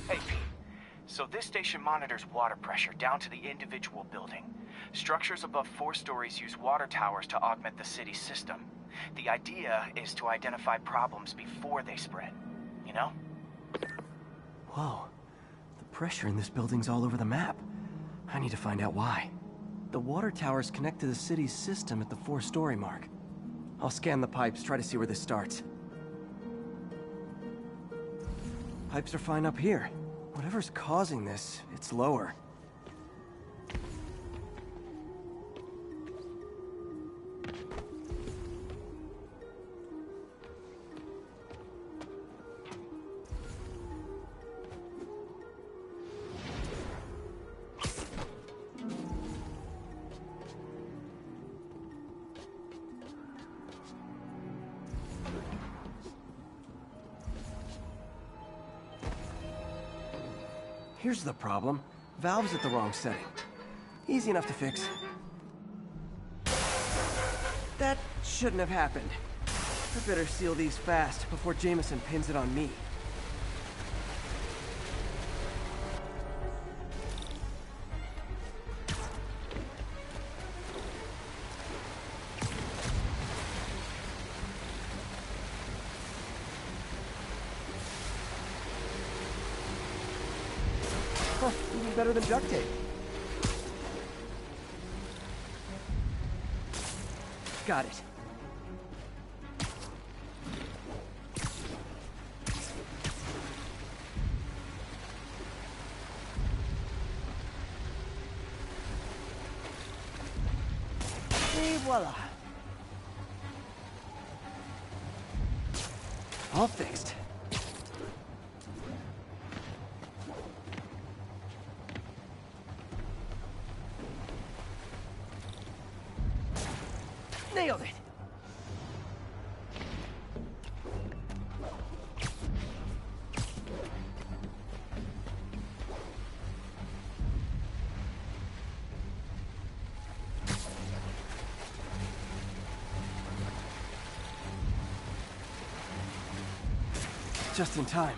Hey, Pete. So this station monitors water pressure down to the individual building. Structures above 4 stories use water towers to augment the city's system. The idea is to identify problems before they spread, you know? Whoa. The pressure in this building's all over the map. I need to find out why. The water towers connect to the city's system at the 4-story mark. I'll scan the pipes, try to see where this starts. Pipes are fine up here. Whatever's causing this, it's lower. Here's the problem. Valve's at the wrong setting. Easy enough to fix. That shouldn't have happened. I better seal these fast before Jameson pins it on me. Huh, even better than duct tape. Got it. Et voila. All fixed. Nailed it! Just in time.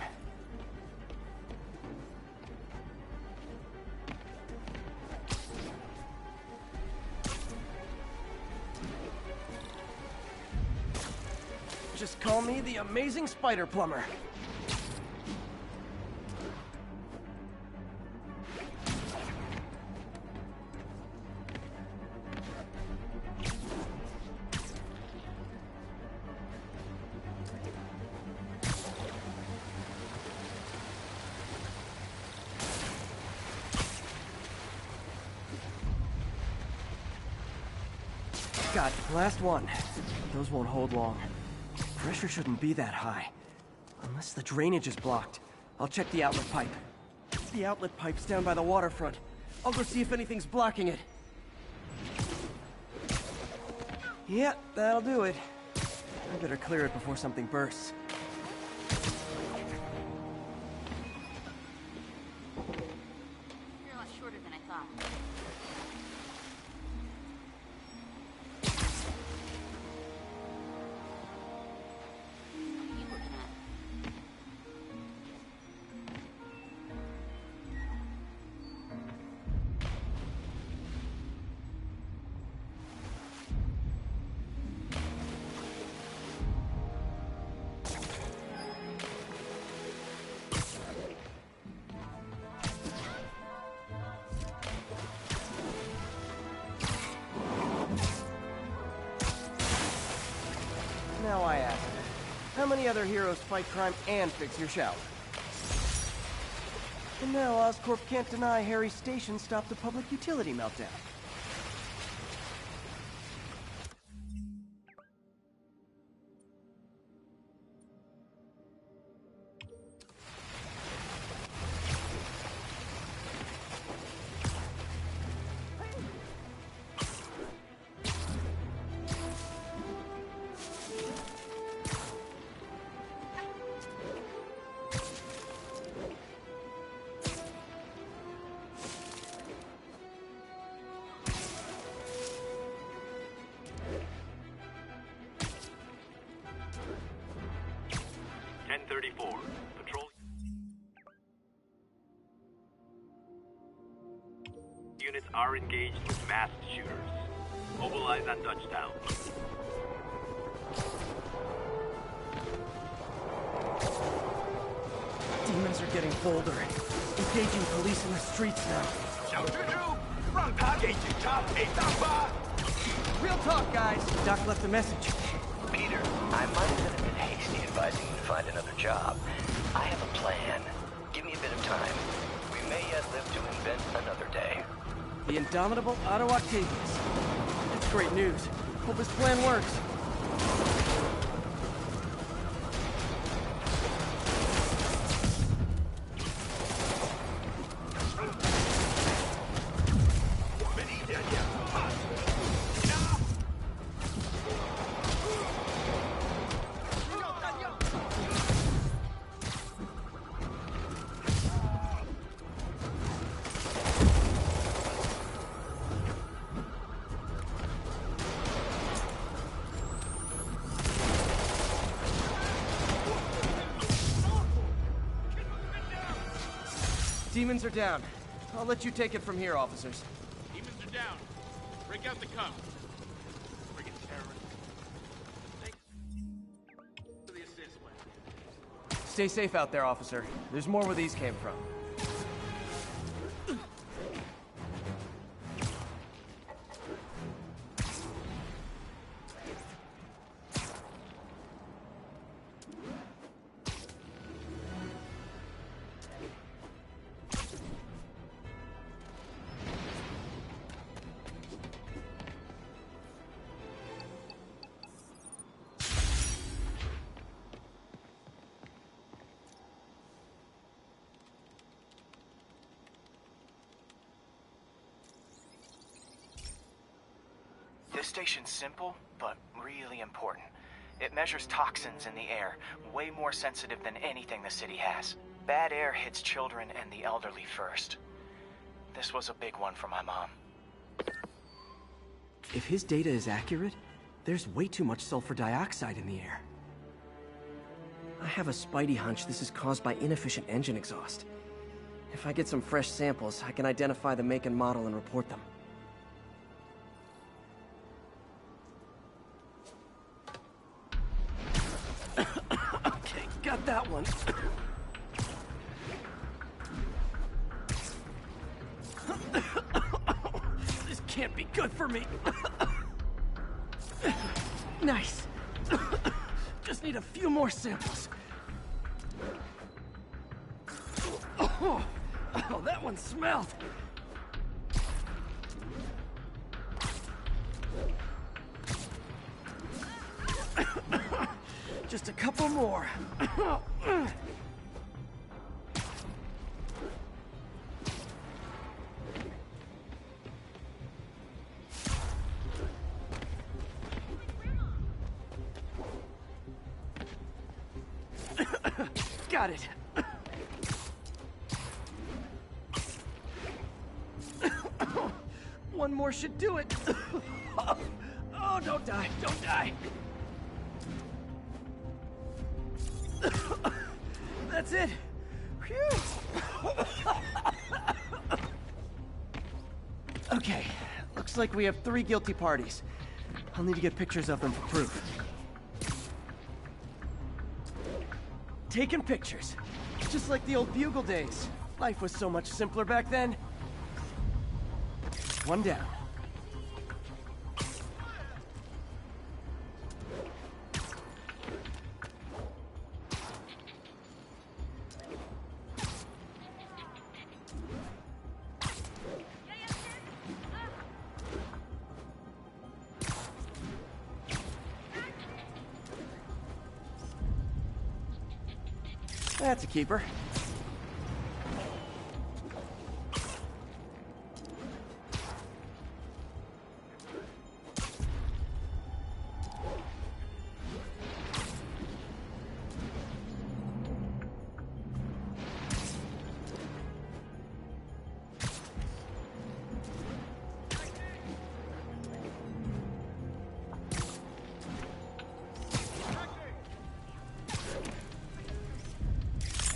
Just call me the amazing spider plumber. Got it. Last one. Those won't hold long. Pressure shouldn't be that high. Unless the drainage is blocked. I'll check the outlet pipe. The outlet pipe's down by the waterfront. I'll go see if anything's blocking it. Yeah, that'll do it. I better clear it before something bursts. You're a lot shorter than I thought. Now I ask, how many other heroes fight crime and fix your shower? And now Oscorp can't deny Harry's station stopped a public utility meltdown. Patrol units are engaged with masked shooters. Mobilize on touchdown. Demons are getting bolder. Engaging police in the streets now. Real talk, guys. Doc left a message. Peter, I might have been a bit hasty advising you to find another job. I have a plan. Give me a bit of time. We may yet live to invent another day. The indomitable Otto Octavius. That's great news. Hope his plan works. Demons are down. I'll let you take it from here, officers. Demons are down. Break out the cuff. Friggin' terrorists. Thanks for the assist, man. Stay safe out there, officer. There's more where these came from. This station's simple, but really important. It measures toxins in the air, way more sensitive than anything the city has. Bad air hits children and the elderly first. This was a big one for my mom. If his data is accurate, there's way too much sulfur dioxide in the air. I have a spidey hunch this is caused by inefficient engine exhaust. If I get some fresh samples, I can identify the make and model and report them. Okay, got that one. This can't be good for me. Nice. Just need a few more samples. Oh, that one smelled. Just a couple more. Got it. One more should do it. Oh, don't die, don't die. That's it. Phew. Okay, looks like we have 3 guilty parties. I'll need to get pictures of them for proof. Taking pictures. Just like the old Bugle days. Life was so much simpler back then. One down. That's a keeper.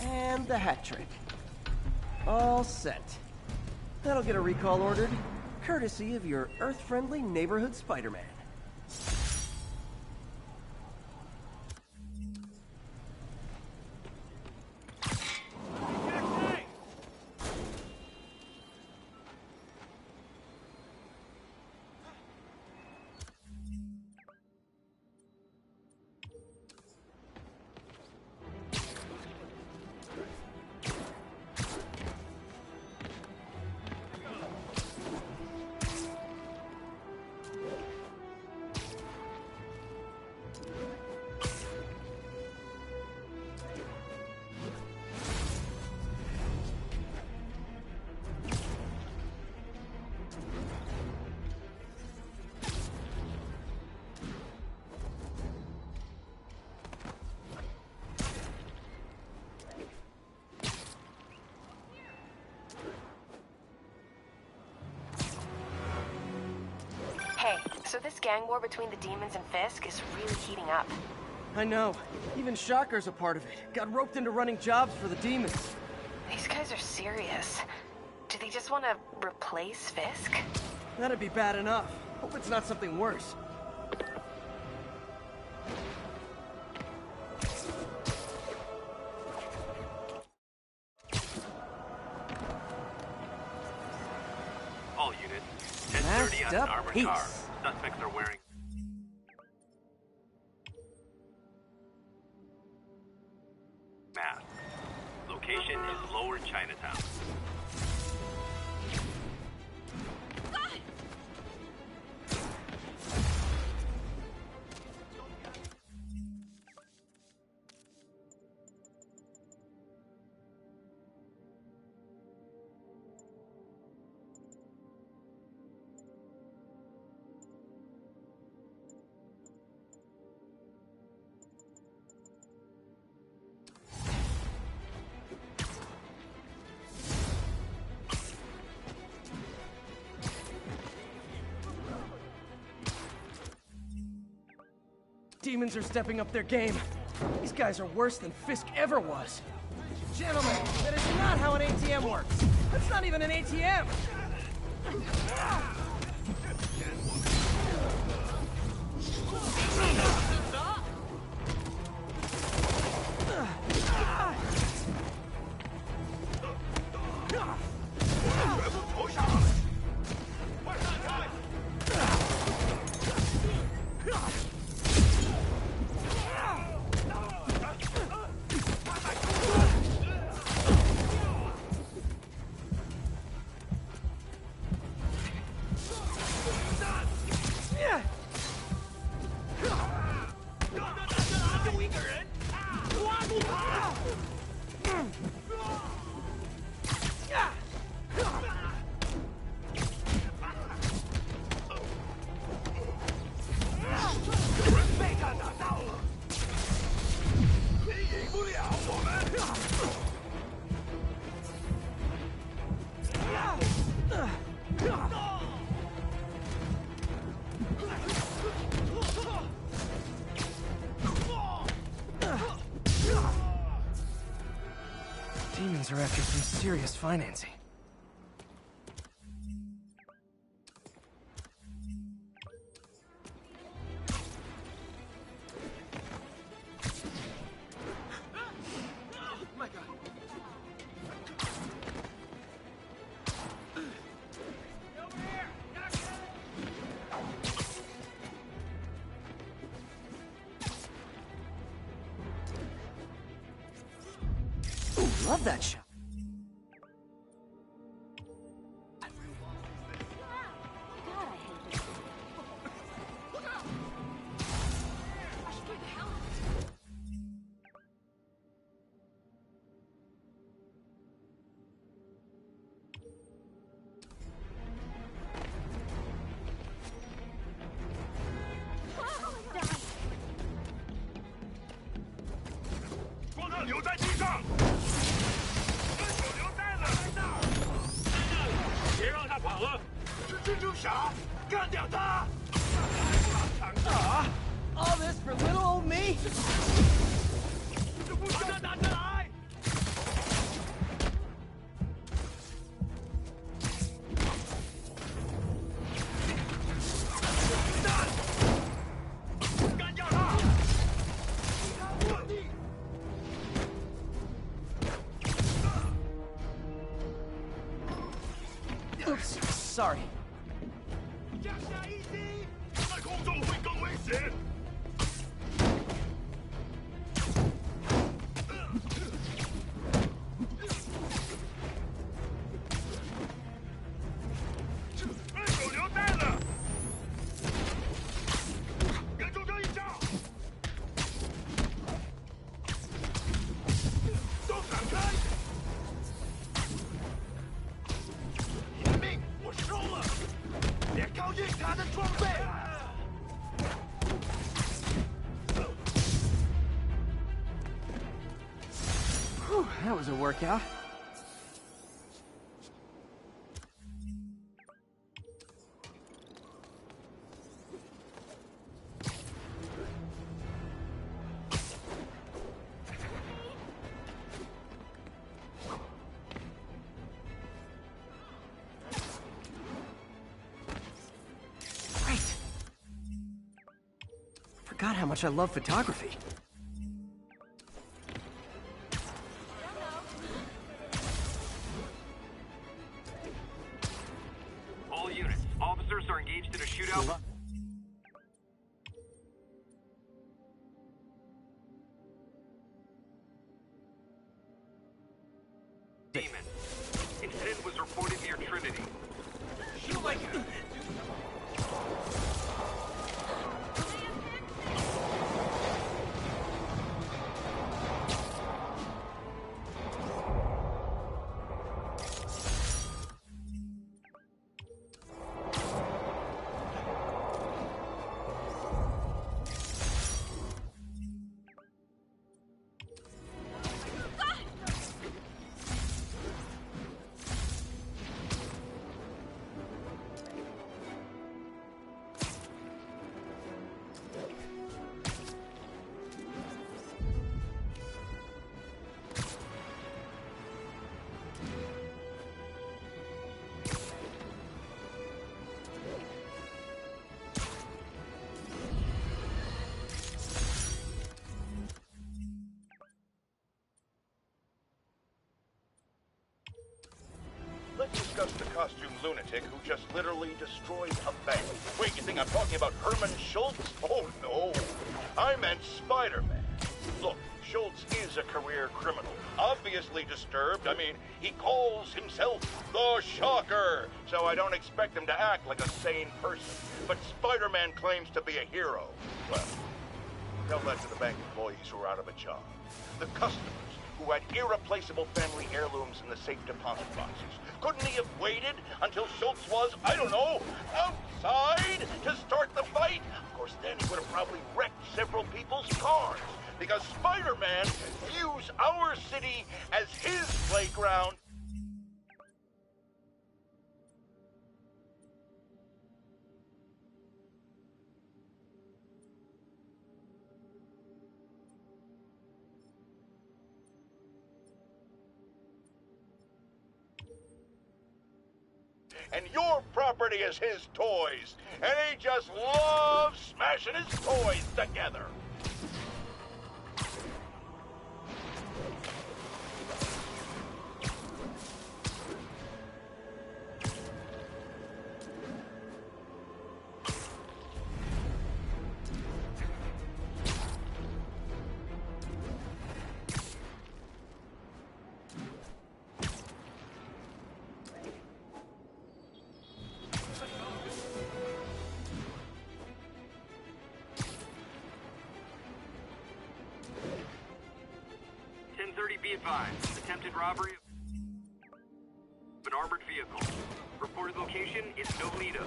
And the hat trick. All set. That'll get a recall ordered, courtesy of your Earth-friendly neighborhood Spider-Man. So this gang war between the demons and Fisk is really heating up. I know. Even Shocker's a part of it. Got roped into running jobs for the demons. These guys are serious. Do they just want to replace Fisk? That'd be bad enough. Hope it's not something worse. All units, 10:30 on an armored car. Suspects are wearing masks. Location is Lower Chinatown. demons are stepping up their game. These guys are worse than Fisk ever was. Gentlemen, that is not how an ATM works. That's not even an ATM. Demons are after some serious financing. Love that shot. All this for little old me? Oops, sorry. 降下一击，在空中会更危险。对手留弹了，跟中这一招，都闪开！你的命我收了，别靠近他的装备。 Whew, that was a workout. Great. Forgot how much I love photography. All units, officers are engaged in a shootout. Demon. Incident was reported near Trinity. Shoot like it. lunatic who just literally destroyed a bank. Wait, you think I'm talking about Herman Schultz? Oh, no. I meant Spider-Man. Look, Schultz is a career criminal. Obviously disturbed. I mean, he calls himself the Shocker. So I don't expect him to act like a sane person. But Spider-Man claims to be a hero. Well, tell that to the bank employees who are out of a job. The customers who had irreplaceable family heirlooms in the safe deposit boxes. Couldn't he have waited until Schultz was, I don't know, outside to start the fight? Of course, then he would have probably wrecked several people's cars. Because Spider-Man views our city as his playground. And your property is his toys. And he just loves smashing his toys together. Be advised, attempted robbery of an armored vehicle. Reported location is Nolita.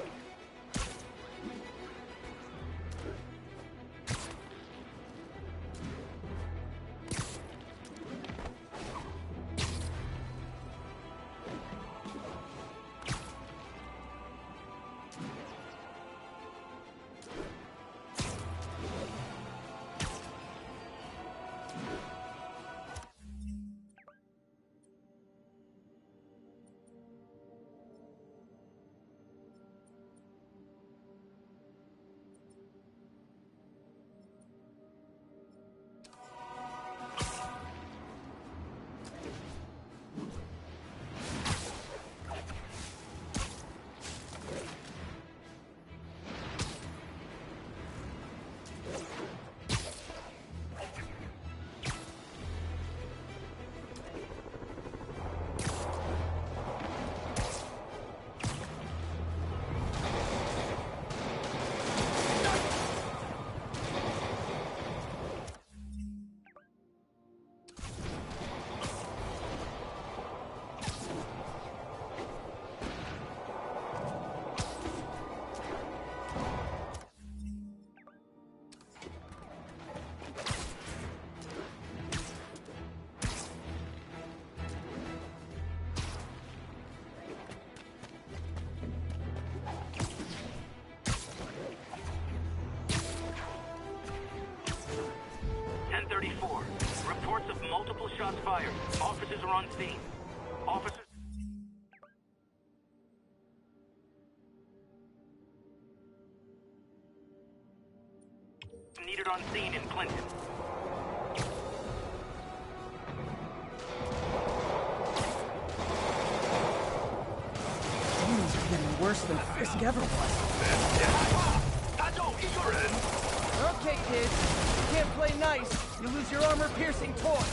Reports of multiple shots fired. Officers are on scene. Officers... needed on scene in Clinton. Things are getting worse than Fisk ever was. Okay, kids. You can't play nice. You lose your armor-piercing toy.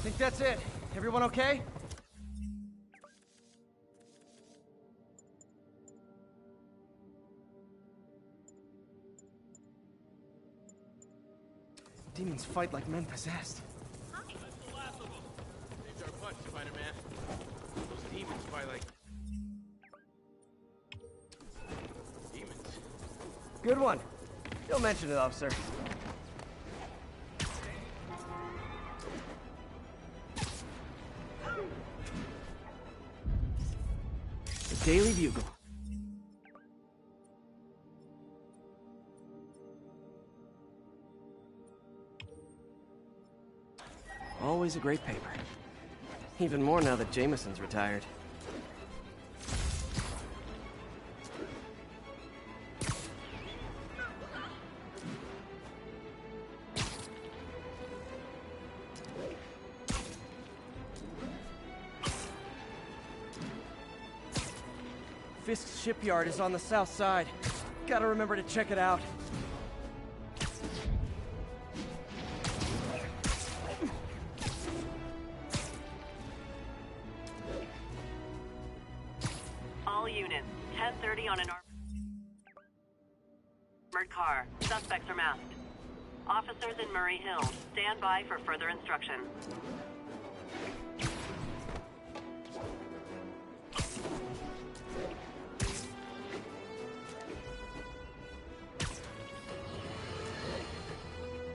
Think that's it. Everyone okay? Demons fight like men possessed. That's the last of them. Saved our butts, Spider-Man. Those demons fight like... demons. Good one. You'll mention it, officer. The Daily Bugle. Always a great paper. Even more now that Jameson's retired. Fisk's shipyard is on the south side. Gotta remember to check it out. All units, 10:30 on an armored car. Suspects are masked. Officers in Murray Hill, stand by for further instruction.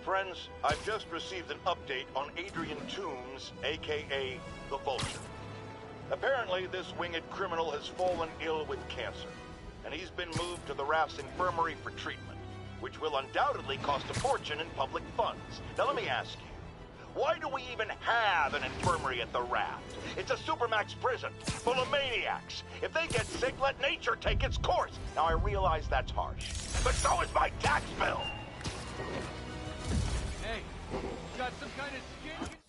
Friends, I've just received an update on Adrian Toombs, aka the Vulture. Apparently, this winged criminal has fallen ill with cancer, and he's been moved to the Raft's infirmary for treatment, which will undoubtedly cost a fortune in public funds. Now let me ask you, why do we even have an infirmary at the Raft? It's a supermax prison, full of maniacs. If they get sick, let nature take its course. Now I realize that's harsh, but so is my tax bill. Hey, got some kind of skin?